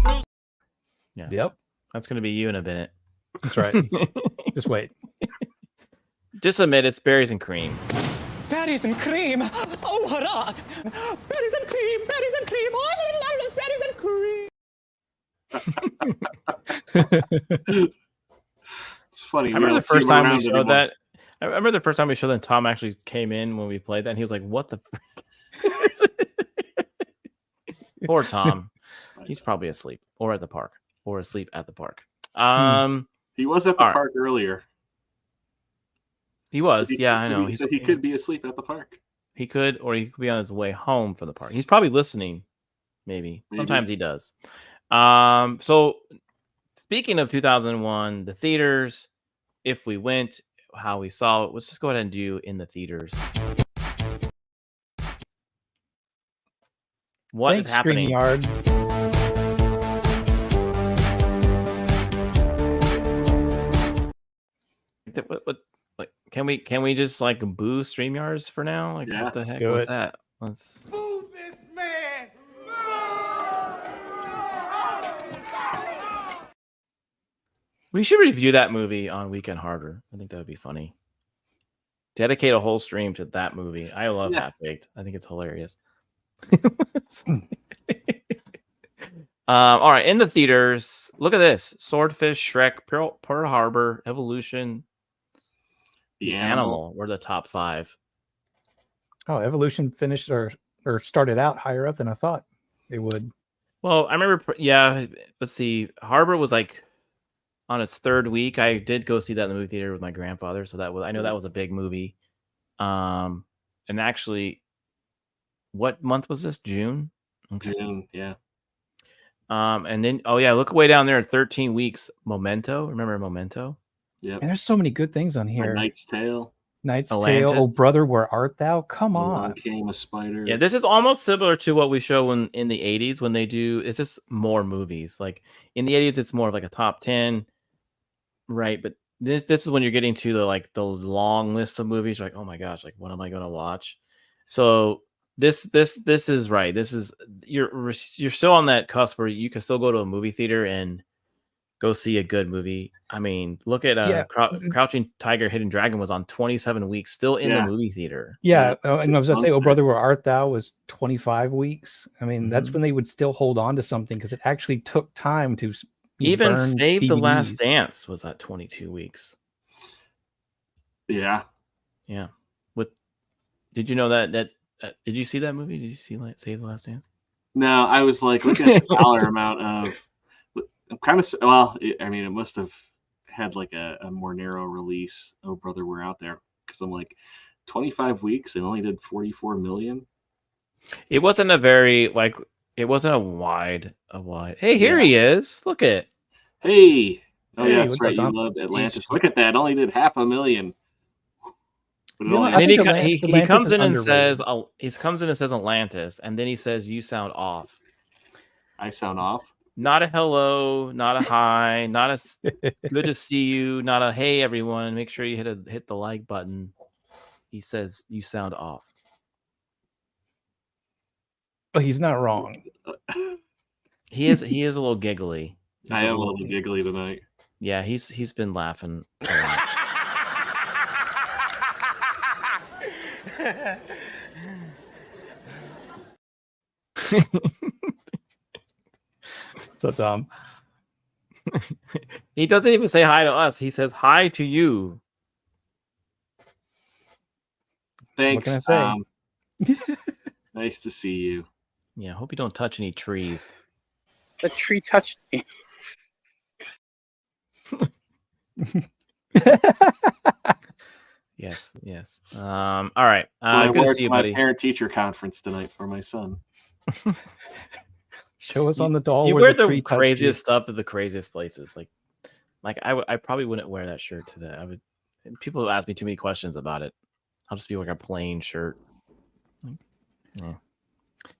Yeah.
Yep.
That's gonna be you in a minute.
That's right. Just wait.
Just admit it's berries and cream.
Berries and cream. Oh, hurrah! Berries and cream. Berries and cream. Oh, berries and cream.
It's funny.
I remember the first time we showed that. I remember the first time we showed that Tom actually came in when we played that, and he was like, "What the?" Poor Tom. He's probably asleep or at the park or asleep at the park.
He was at the park earlier.
He was, I know.
So he could be asleep at the park.
He could, or he could be on his way home from the park. He's probably listening. Maybe. Sometimes he does. So speaking of 2001, the theaters, if we went, how we saw it, let's just go ahead and do in the theaters. What is happening?
StreamYard.
What like can we just like boo StreamYards for now? Like what the heck was that? Let's We should review that movie on Weekend Harder. I think that would be funny. Dedicate a whole stream to that movie. I love Half Baked. I think it's hilarious. All right, in the theaters, look at this: Swordfish, Shrek, Pearl Harbor, Evolution, The Animal were the top 5.
Oh, Evolution finished or started out higher up than I thought it would.
Well, I remember, yeah. Let's see, Harbor was like on its 3rd week. I did go see that in the movie theater with my grandfather, so I know that was a big movie. And actually, what month was this? June.
Okay. June, yeah.
And then look way down there, 13 weeks. Memento, remember Memento?
Yeah.
And there's so many good things on here.
Knight's Tale.
Tale. Oh, brother, where art thou? Come on.
Came a spider.
Yeah, this is almost similar to what we show in the 80s when they do. It's just more movies. Like in the 80s, it's more of like a top 10, right? But this is when you're getting to the long list of movies. You're like, oh my gosh, like what am I going to watch? So this is right. This is you're still on that cusp where you can still go to a movie theater and go see a good movie. I mean, look at Crouching Tiger, Hidden Dragon was on 27 weeks, still in the movie theater.
Yeah, and I was gonna say, Oh Brother, Where Art Thou was 25 weeks. I mean, that's when they would still hold on to something because it actually took time to
even
burn
Save the
DVDs.
Last Dance was at 22 weeks.
Yeah.
Did you know that did you see that movie? Did you see Save the Last Dance?
No, I was like looking at the dollar amount of. I'm kind of I mean, it must have had like a more narrow release. Oh Brother, We're Out There, because I'm like 25 weeks and only did 44 million.
It wasn't it wasn't a wide. Hey, here he is. Look at.
Hey. Oh
Hey,
yeah, that's
what's
right.
up,
You
Tom?
loved Atlantis. Look at that. Only did 500,000. But it
You know,
only
I
And
think
then he
Atlantis
comes
is
in and
underrated.
says Atlantis, and then he says you sound off.
I sound off.
Not a hello, not a hi, not a good to see you, not a hey everyone. Make sure you hit the like button. He says you sound off.
But he's not wrong.
He is a little giggly.
I am a little giggly tonight.
Yeah, he's been laughing a lot.
What's up, Tom?
He doesn't even say hi to us. He says hi to you.
Thanks.
What can I say?
Nice to see you.
Yeah, hope you don't touch any trees.
The tree touched me.
Yes. All right.
I
Good
wore
to
it
see
to
you,
my
buddy.
parent-teacher conference tonight for my son.
Show us on the doll.
You
where
wear
the
the
tree touched
craziest stuff at the craziest places. Like I probably wouldn't wear that shirt to that. I would. People ask me too many questions about it. I'll just be wearing a plain shirt. Yeah.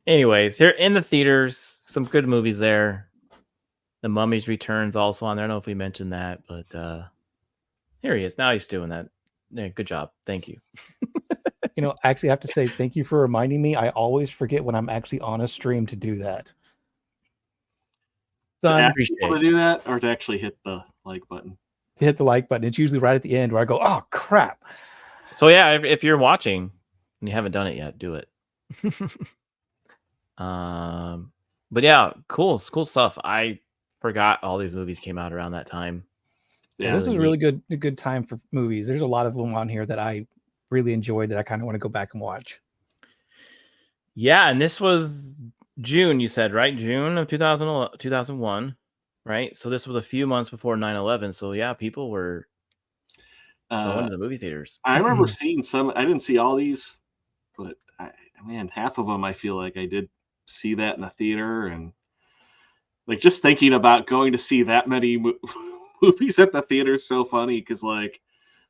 Anyways, here in the theaters, some good movies there. The Mummy's Returns also on there. I don't know if we mentioned that, but here he is. Now he's doing that. Yeah, good job. Thank you.
You know, I actually have to say thank you for reminding me. I always forget when I'm actually on a stream to do that.
To
Son,
ask people to do that or to actually hit the like button?
to hit the like button. It's usually right at the end where I go, oh crap.
So yeah, if you're watching and you haven't done it yet, do it. But yeah, cool stuff. I forgot all these movies came out around that time.
Yeah, this was a really good time for movies. There's a lot of them on here that I really enjoyed that I kind of want to go back and watch.
Yeah, and this was June, you said, right? June of 2001, right? So this was a few months before 9/11. So yeah, people were going to the movie theaters.
I remember seeing some. I didn't see all these, but man, half of them I feel like I did see that in a theater, and like just thinking about going to see that many movies at the theater is so funny because like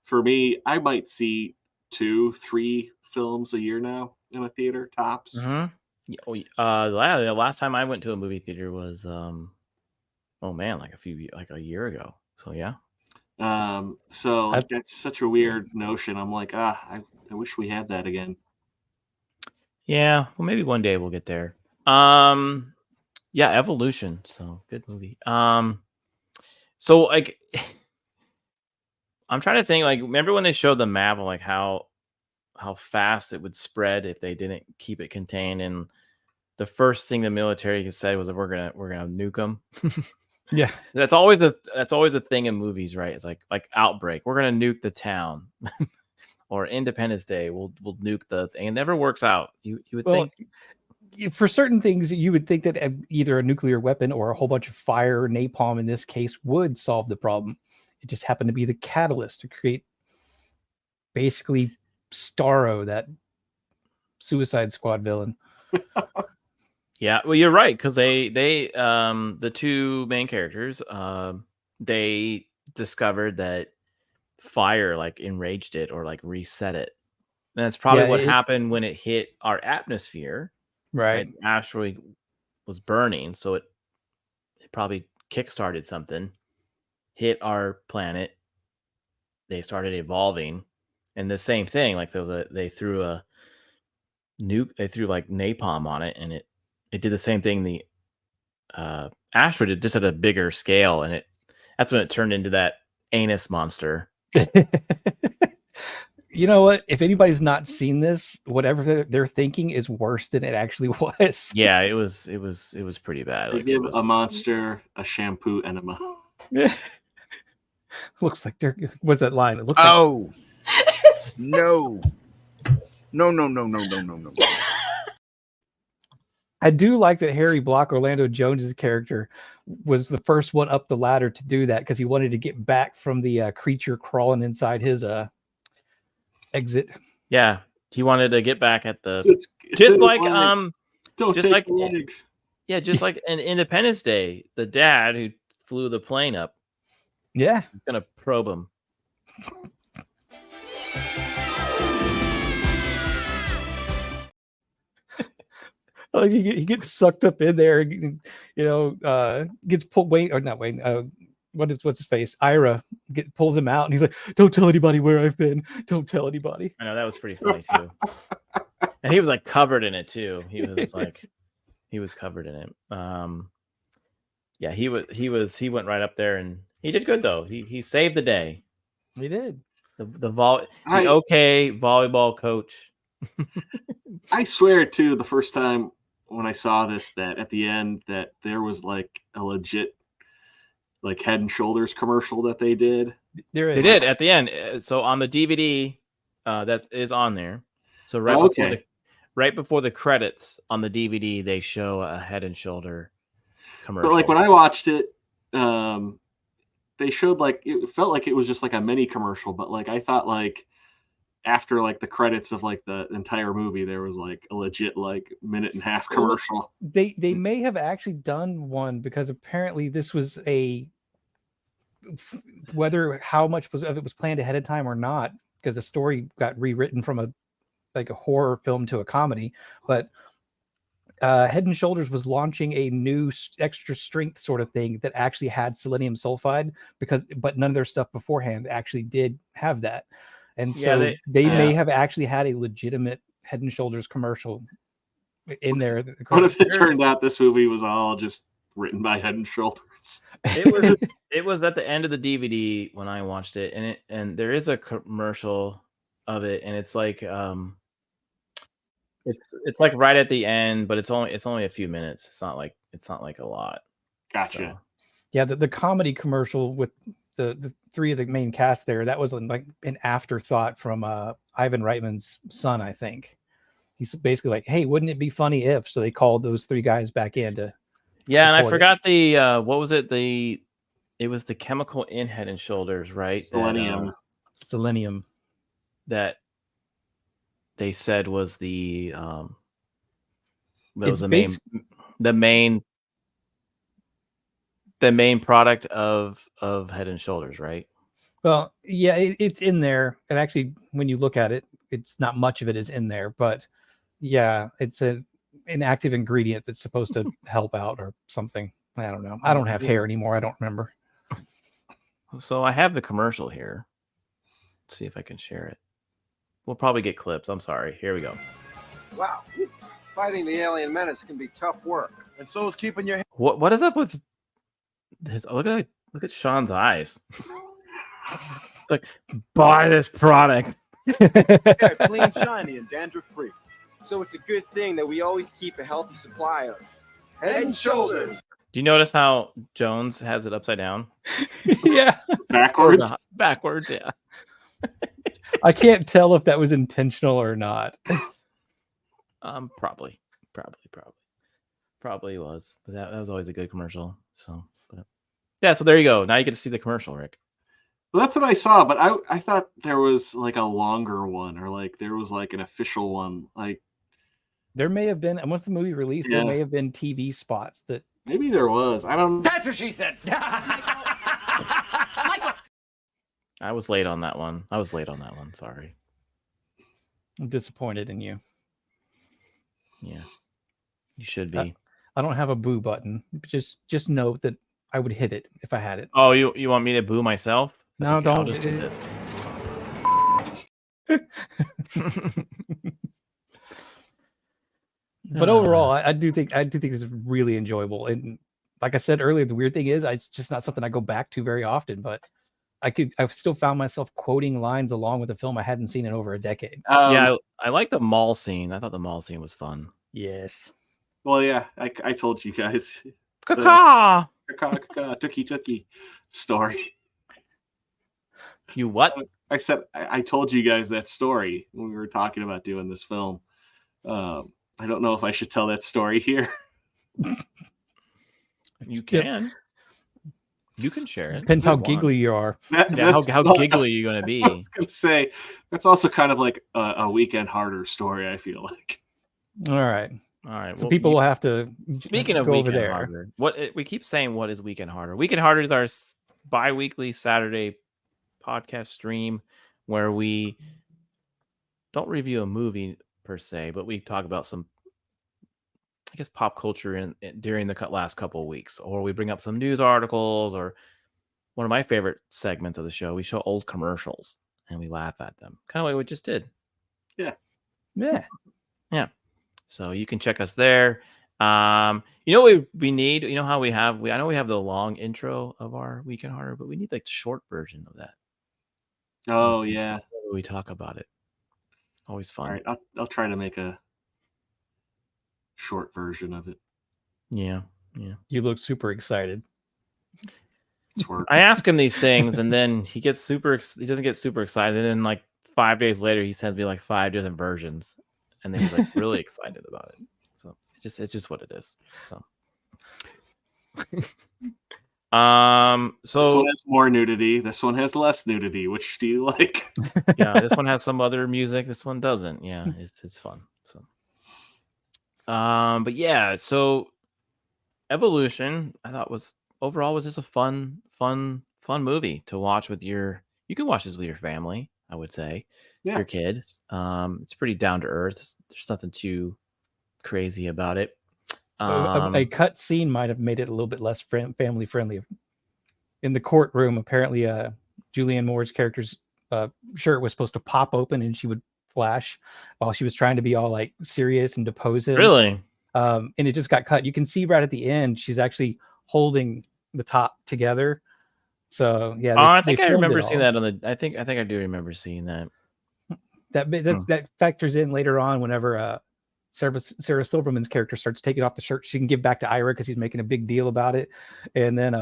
for me, I might see 2-3 films a year now in a theater tops.
The last time I went to a movie theater was oh man, like a year ago. So yeah.
So like, that's such a weird notion. I'm like, I wish we had that again.
Yeah, well maybe one day we'll get there. Yeah, Evolution. So good movie. So like, I'm trying to think. Like, remember when they showed the map of like how fast it would spread if they didn't keep it contained? And the first thing the military said was that we're gonna nuke them.
Yeah,
that's always a thing in movies, right? It's like Outbreak. We're gonna nuke the town. Or Independence Day, we'll nuke the thing. It never works out. You would think
for certain things you would think that either a nuclear weapon or a whole bunch of fire, napalm in this case, would solve the problem. It just happened to be the catalyst to create basically Starro, that Suicide Squad villain.
Yeah, well, you're right, because they the two main characters, they discovered that fire like enraged it or like reset it. And that's probably what happened when it hit our atmosphere.
Right.
The asteroid was burning, so it probably kickstarted something, hit our planet. They started evolving, and the same thing. Like they threw a nuke, they threw like napalm on it, and it did the same thing. The asteroid, it just at a bigger scale, and that's when it turned into that anus monster.
You know what? If anybody's not seen this, whatever they're thinking is worse than it actually was.
Yeah, it was pretty bad.
They
like,
give a monster a shampoo enema.
Looks like there was that line. It looks
no.
I do like that Harry Block, Orlando Jones's character, was the first one up the ladder to do that because he wanted to get back from the creature crawling inside his exit.
Yeah, he wanted to get back at the just like an Independence Day, the dad who flew the plane up.
Yeah,
he's gonna probe him.
Like he gets sucked up in there, gets pulled. What's his face? Ira pulls him out, and he's like, "Don't tell anybody where I've been. Don't tell anybody."
I know, that was pretty funny too. And he was like covered in it too. He was covered in it. Yeah, he went right up there, and he did good though. He saved the day.
He did.
The volleyball coach.
I swear too, the first time when I saw this, that at the end that there was like a legit like Head and Shoulders commercial that they did.
They did at the end. So on the DVD, that is on there. So right before the credits on the DVD, they show a Head and Shoulder commercial.
But like when I watched it, they showed like it felt like it was just like a mini commercial. But like I thought like after like the credits of like the entire movie, there was like a legit like minute-and-a-half commercial.
They may have actually done one because apparently this was how much of it was planned ahead of time or not, because the story got rewritten from a horror film to a comedy. But Head and Shoulders was launching a new extra strength sort of thing that actually had selenium sulfide, but none of their stuff beforehand actually did have that. And so they may have actually had a legitimate Head and Shoulders commercial in there.
What if it turned out this movie was all just written by Head and Shoulders?
It was at the end of the DVD when I watched it, and there is a commercial of it, and it's like it's like right at the end, but it's only a few minutes. It's not like a lot.
Gotcha.
So.
Yeah, the comedy commercial with the three of the main cast there, that was like an afterthought from Ivan Reitman's son, I think. He's basically like, hey, wouldn't it be funny if? So they called those three guys back in to.
Yeah, and I forgot the what was it? It was the chemical in Head and Shoulders, right?
Selenium.
Selenium.
That they said was the main product of Head and Shoulders, right?
Well, yeah, it's in there. And actually, when you look at it, it's not much of it is in there, but yeah, it's an active ingredient that's supposed to help out or something. I don't know. I don't have hair anymore. I don't remember.
So I have the commercial here. Let's see if I can share it. We'll probably get clips. I'm sorry. Here we go.
Wow. Fighting the alien menace can be tough work.
And so is keeping your...
What is up with his... Look at Look at Sean's eyes. Like, buy this product.
Yeah, clean, shiny, and dandruff-free. So it's a good thing that we always keep a healthy supply of Head & Shoulders.
Do you notice how Jones has it upside down?
Yeah.
Backwards?
Backwards, yeah.
I can't tell if that was intentional or not.
Probably was. But that was always a good commercial. So, but yeah. So there you go. Now you get to see the commercial, Rick.
Well, that's what I saw, but I thought there was like a longer one, or like there was like an official one. Like
there may have been, and once the movie released, there may have been TV spots that.
Maybe there was. I don't.
That's what she said.
I was late on that one. Sorry.
I'm disappointed in you.
Yeah, you should be.
I don't have a boo button. Just know that I would hit it if I had it.
Oh, you want me to boo myself? That's
No,
okay.
don't.
I'll just do this.
But overall, I do think this is really enjoyable. And like I said earlier, the weird thing is, it's just not something I go back to very often. But I've still found myself quoting lines along with the film I hadn't seen in over a decade.
Yeah, I like the mall scene. I thought the mall scene was fun.
Yes.
Well, yeah, I told you guys.
Caca.
Tookie story.
You what?
I said I told you guys that story when we were talking about doing this film. I don't know if I should tell that story here.
You can. You can share it.
Depends how giggly you are.
How giggly are you going to be?
I was going to say, that's also kind of like a Weekend Harder story, I feel like.
All right. So
Well,
people will have to.
Speaking of
go
Weekend
over there.
Harder, we keep saying, what is Weekend Harder? Weekend Harder is our bi-weekly Saturday podcast stream where we don't review a movie per se, but we talk about some, I guess, pop culture during the last couple of weeks, or we bring up some news articles, or one of my favorite segments of the show, we show old commercials and we laugh at them, kind of like we just did.
Yeah.
So you can check us there. You know what we need? You know how I know we have the long intro of our Weekend Harder, but we need like the short version of that.
Oh yeah.
We talk about it. Always fun.
All right, I'll try to make a short version of it.
Yeah.
You look super excited.
I ask him these things, and then he gets he doesn't get super excited, and then like 5 days later, he sends me like 5 different versions, and then he's like really excited about it. So it's just what it is. So.
This one has more nudity. This one has less nudity. Which do you like?
Yeah, this one has some other music. This one doesn't. Yeah, it's fun. So, but yeah, so Evolution, I thought was just a fun movie to watch with you can watch this with your family, I would say.
Yeah.
Your kid. It's pretty down to earth. There's nothing too crazy about it.
A cut scene might have made it a little bit less family friendly. In the courtroom, apparently, Julianne Moore's character's shirt was supposed to pop open and she would flash while she was trying to be all like serious and depose him.
Really?
And it just got cut. You can see right at the end she's actually holding the top together. So yeah,
I think I remember seeing that I think I do remember seeing that.
That factors in later on whenever Sarah Silverman's character starts taking off the shirt she can give back to Ira because he's making a big deal about it. And then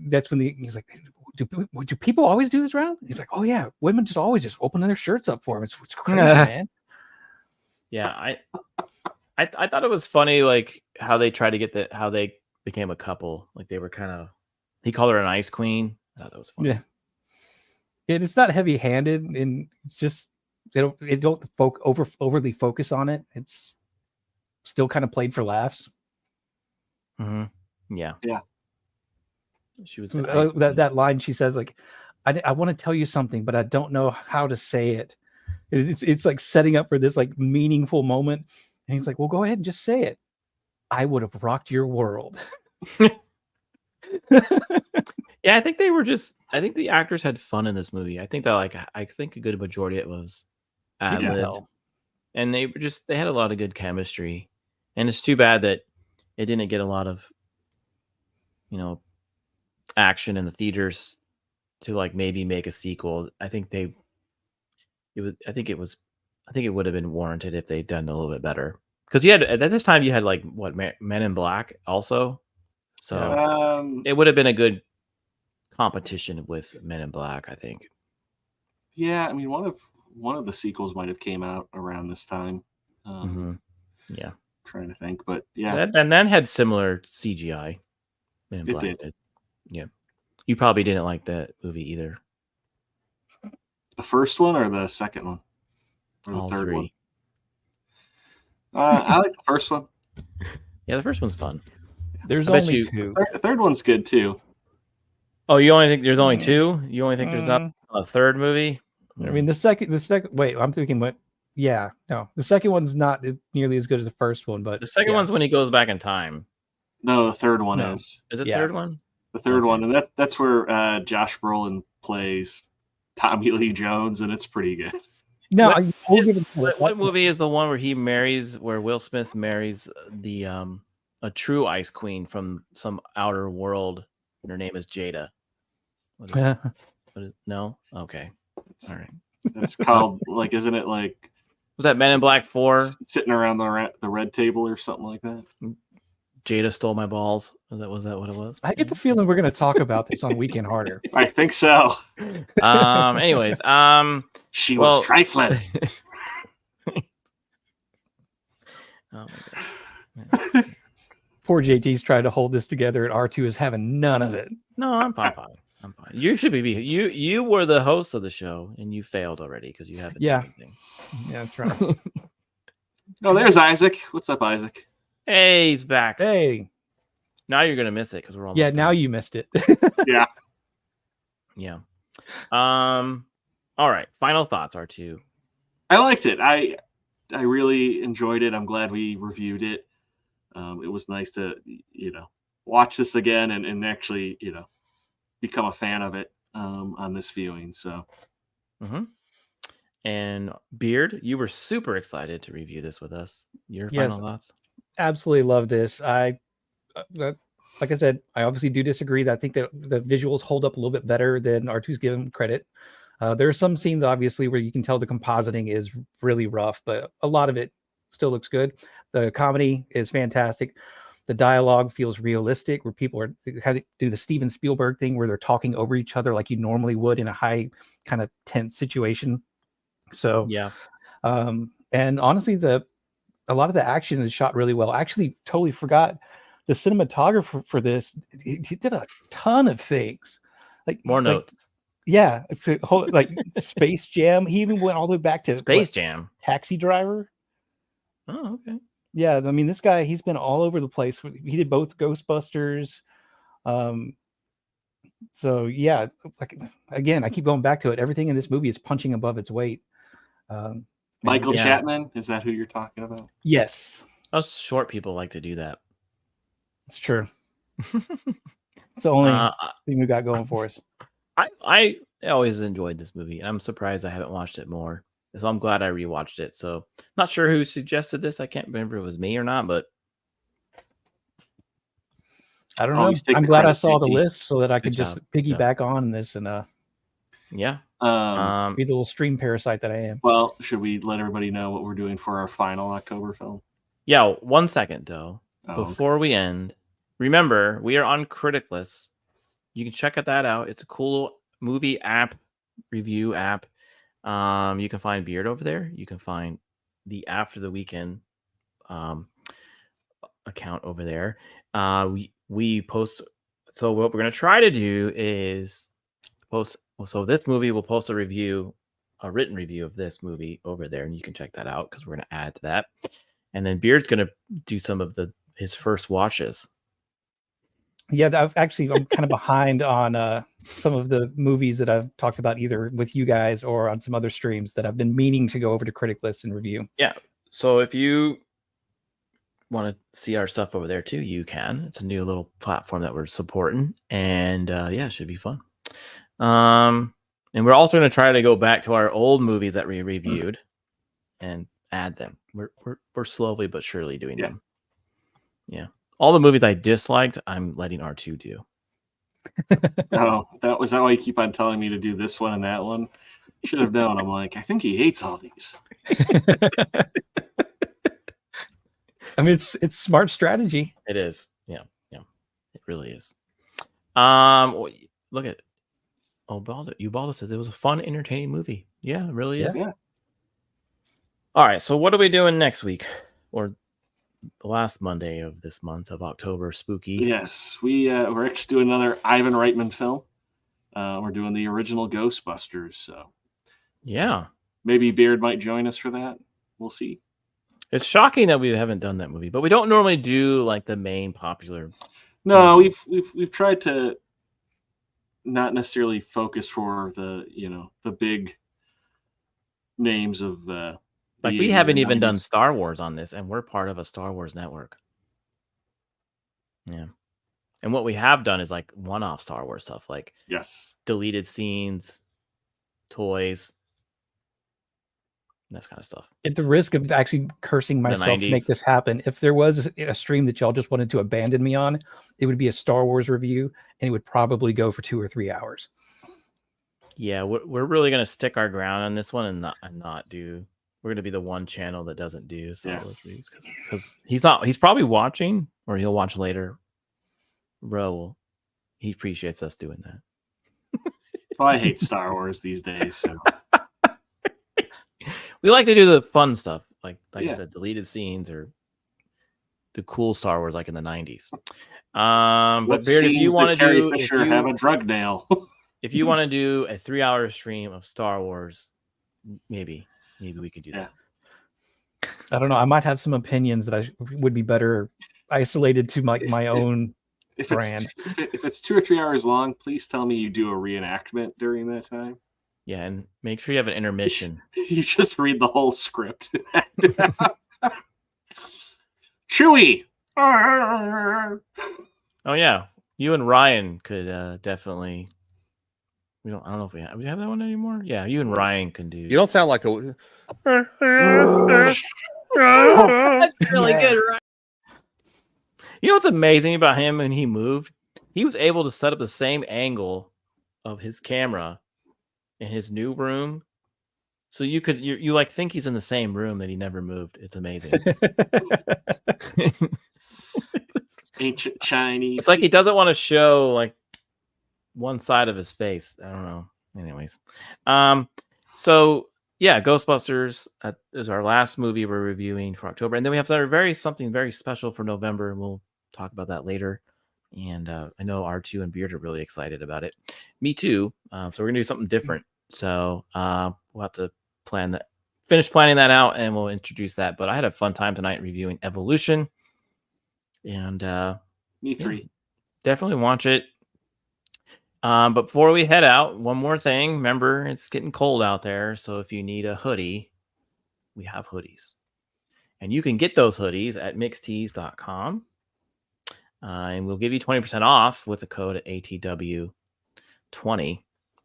that's when he's like, do people always do this around? He's like, oh yeah, women just always just open their shirts up for him. It's crazy, man.
Yeah, I thought it was funny, like how they tried to get how they became a couple. Like they were kind of, he called her an ice queen. I thought that was funny.
Yeah, it's not heavy-handed, and it's just it don't overly focus on it. It's still kind of played for laughs.
Mm-hmm. Yeah. She was
that line she says, like, I want to tell you something, but I don't know how to say it. It's like setting up for this like meaningful moment. And he's like, well, go ahead and just say it. I would have rocked your world.
Yeah, I think the actors had fun in this movie. I think that I think a good majority of it was ad-libbed. And they had a lot of good chemistry. And it's too bad that it didn't get a lot of, action in the theaters to like maybe make a sequel. I think it would have been warranted if they'd done a little bit better. Because you had at this time you had like what Men in Black also, so it would have been a good competition with Men in Black, I think.
Yeah, I mean one of the sequels might have came out around this time.
Yeah,
trying to think, but yeah,
and then had similar CGI. Men in Black did. Yeah, you probably didn't like that movie either.
The first one or the second one, or the
All
third
three.
one? I like the first one.
Yeah, the first one's fun.
There's
I bet
only
you-
two.
The third one's good too.
Oh, you only think there's only two? You only think there's not a third movie?
I mean, the second. Wait, I'm thinking what? Yeah, no, the second one's not nearly as good as the first one, but
The second
yeah.
one's when he goes back in time.
No, the third one
No.
is.
Is it
Yeah.
the third one?
The third
Okay.
one, and that's where Josh Brolin plays Tommy Lee Jones, and it's pretty good.
No,
What-
I will give it
What movie is the one where Will Smith marries the a true ice queen from some outer world, and her name is Jada? No? Okay. All right.
It's called like, isn't it like
Was that Men in Black 4?
sitting around the red table or something like that?
Jada stole my balls. Was that what it was?
I get the feeling we're going to talk about this on Weekend Harder.
I think so.
Anyways,
She
well-
was trifling.
Oh my gosh.
Poor JT's trying to hold this together, and R2 is having none of it.
No, I'm fine. I'm fine. You should be. You were the host of the show, and you failed already because you haven't
Yeah.
done anything.
Yeah, that's right.
Oh, there's Isaac. What's up, Isaac?
Hey, he's back.
Hey,
Now you're gonna miss it because we're almost
yeah,
done.
now you missed it.
Yeah.
Yeah. All right. Final thoughts, R2.
I liked it. I really enjoyed it. I'm glad we reviewed it. It was nice to, watch this again and actually, become a fan of it on this viewing. So,
And Beard, you were super excited to review this with us. Your
Yes.
final thoughts?
Absolutely love this. Like I said, I obviously do disagree that I think that the visuals hold up a little bit better than R2's given credit. There are some scenes, obviously, where you can tell the compositing is really rough, but a lot of it still looks good. The comedy is fantastic. The dialogue feels realistic, where people are how they do the Steven Spielberg thing, where they're talking over each other like you normally would in a high kind of tense situation. So
Yeah.
and honestly, a lot of the action is shot really well. I actually totally forgot the cinematographer for this. He did a ton of things.
More notes.
Yeah, it's a whole, like Space Jam. He even went all the way back to
Space Jam.
Taxi Driver.
Oh, okay.
Yeah, I mean, this guy, he's been all over the place. He did both Ghostbusters. So yeah, like again, I keep going back to it. Everything in this movie is punching above its weight.
Michael
Yeah.
Chapman, is that who you're talking about?
Yes,
Us short people like to do that.
it's true. It's the only
Uh,
thing we got going for us.
I always enjoyed this movie, and I'm surprised I haven't watched it more. So I'm glad I rewatched it. So not sure who suggested this. I can't remember if it was me or not, but
I don't
Always
know.
take
I'm
the
glad I
credit,
saw the
JT.
list so that I could
Good
just
job.
piggyback on this and
yeah.
be the little stream parasite that I am.
Well, should we let everybody know what we're doing for our final October film?
Yeah, 1 second though.
Oh, okay.
Before we end, remember we are on Criticless. You can check that out. It's a cool movie app, review app. You can find Beard over there. You can find the After the Weekend account over there. We post. So what we're gonna try to do is post. So this movie will post a written review of this movie over there, and you can check that out because we're gonna add to that. And then Beard's gonna do some of his first watches.
Yeah, I'm kind of behind on some of the movies that I've talked about either with you guys or on some other streams that I've been meaning to go over to Critic List and review.
Yeah. So if you want to see our stuff over there too, you can. It's a new little platform that we're supporting, and yeah, it should be fun. And we're also going to try to go back to our old movies that we reviewed and add them. We're slowly but surely doing them. Yeah. All the movies I disliked, I'm letting R2 do.
No, that was how I keep on telling me to do this one and that one. Should have known. I'm like, I think he hates all these.
I mean, it's smart strategy.
It is. Yeah. It really is. Look at Ubaldo says it was a fun, entertaining movie. Yeah, it really is.
Yeah.
All right. So what are we doing next week, or the last Monday of this month of October? Spooky.
Yes, we're actually doing another Ivan Reitman film. We're doing the original Ghostbusters. So
yeah,
maybe Beard might join us for that. We'll see.
It's shocking that we haven't done that movie, but we don't normally do like the main popular.
No, we've tried to not necessarily focus for the big names of
like we haven't even done Star Wars on this, and we're part of a Star Wars network. Yeah, and what we have done is like one-off Star Wars stuff, like deleted scenes, toys, that kind of stuff.
At the risk of actually cursing myself to make this happen, if there was a stream that y'all just wanted to abandon me on, it would be a Star Wars review, and it would probably go for 2 or 3 hours.
Yeah, we're really gonna stick our ground on this one and not do. We're gonna be the one channel that doesn't do Star Wars reviews because he's probably watching, or he'll watch later. Bro, he appreciates us doing that.
Well, I hate Star Wars these days, so.
We like to do the fun stuff, like I said, deleted scenes or the cool Star Wars, like in the 90s. But Beard, if you want to do,
have a drug nail.
If you want to do a 3-hour stream of Star Wars, maybe we could do that.
I don't know. I might have some opinions that would be better isolated to my own brand.
If it's 2 or 3 hours long, please tell me you do a reenactment during that time.
Yeah, and make sure you have an intermission.
You just read the whole script. Chewie.
Oh yeah, you and Ryan could definitely. I don't know if we have that one anymore. Yeah, you and Ryan can do.
You don't sound like a.
That's really good, right? You know what's amazing about him when he moved? He was able to set up the same angle of his camera in his new room, so you like think he's in the same room that he never moved. It's amazing.
Ancient Chinese.
It's like he doesn't want to show like one side of his face. I don't know. Anyways, so yeah, Ghostbusters is our last movie we're reviewing for October, and then we have something very special for November, and we'll talk about that later. And I know R2 and Beard are really excited about it. Me too. So we're gonna do something different. So we'll have to finish planning that out, and we'll introduce that. But I had a fun time tonight reviewing Evolution, and
Me three.
Definitely watch it. But before we head out, one more thing. Remember, it's getting cold out there, so if you need a hoodie, we have hoodies, and you can get those hoodies at mixtees.com. And we'll give you 20% off with the code at ATW20.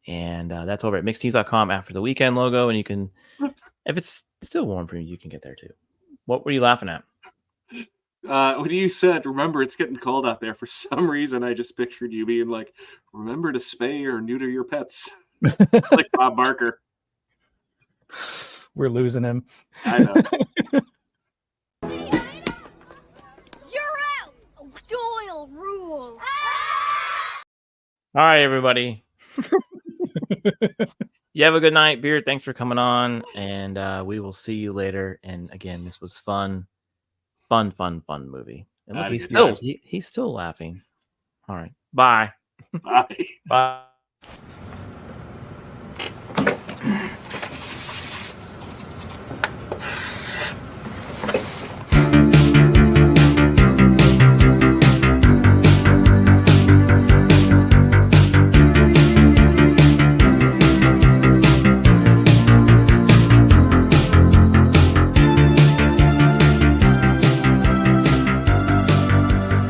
And that's over at mixtees.com after the weekend logo. And you can, if it's still warm for you, you can get there too. What were you laughing at?
When you said, remember, it's getting cold out there, for some reason, I just pictured you being like, remember to spay or neuter your pets. Like Bob Barker.
We're losing him.
I know.
Doyle rules.
All right, everybody. You have a good night, Beard. Thanks for coming on, and we will see you later. And again, this was fun movie. And look, he's still laughing. All right, bye.
Bye.
Bye.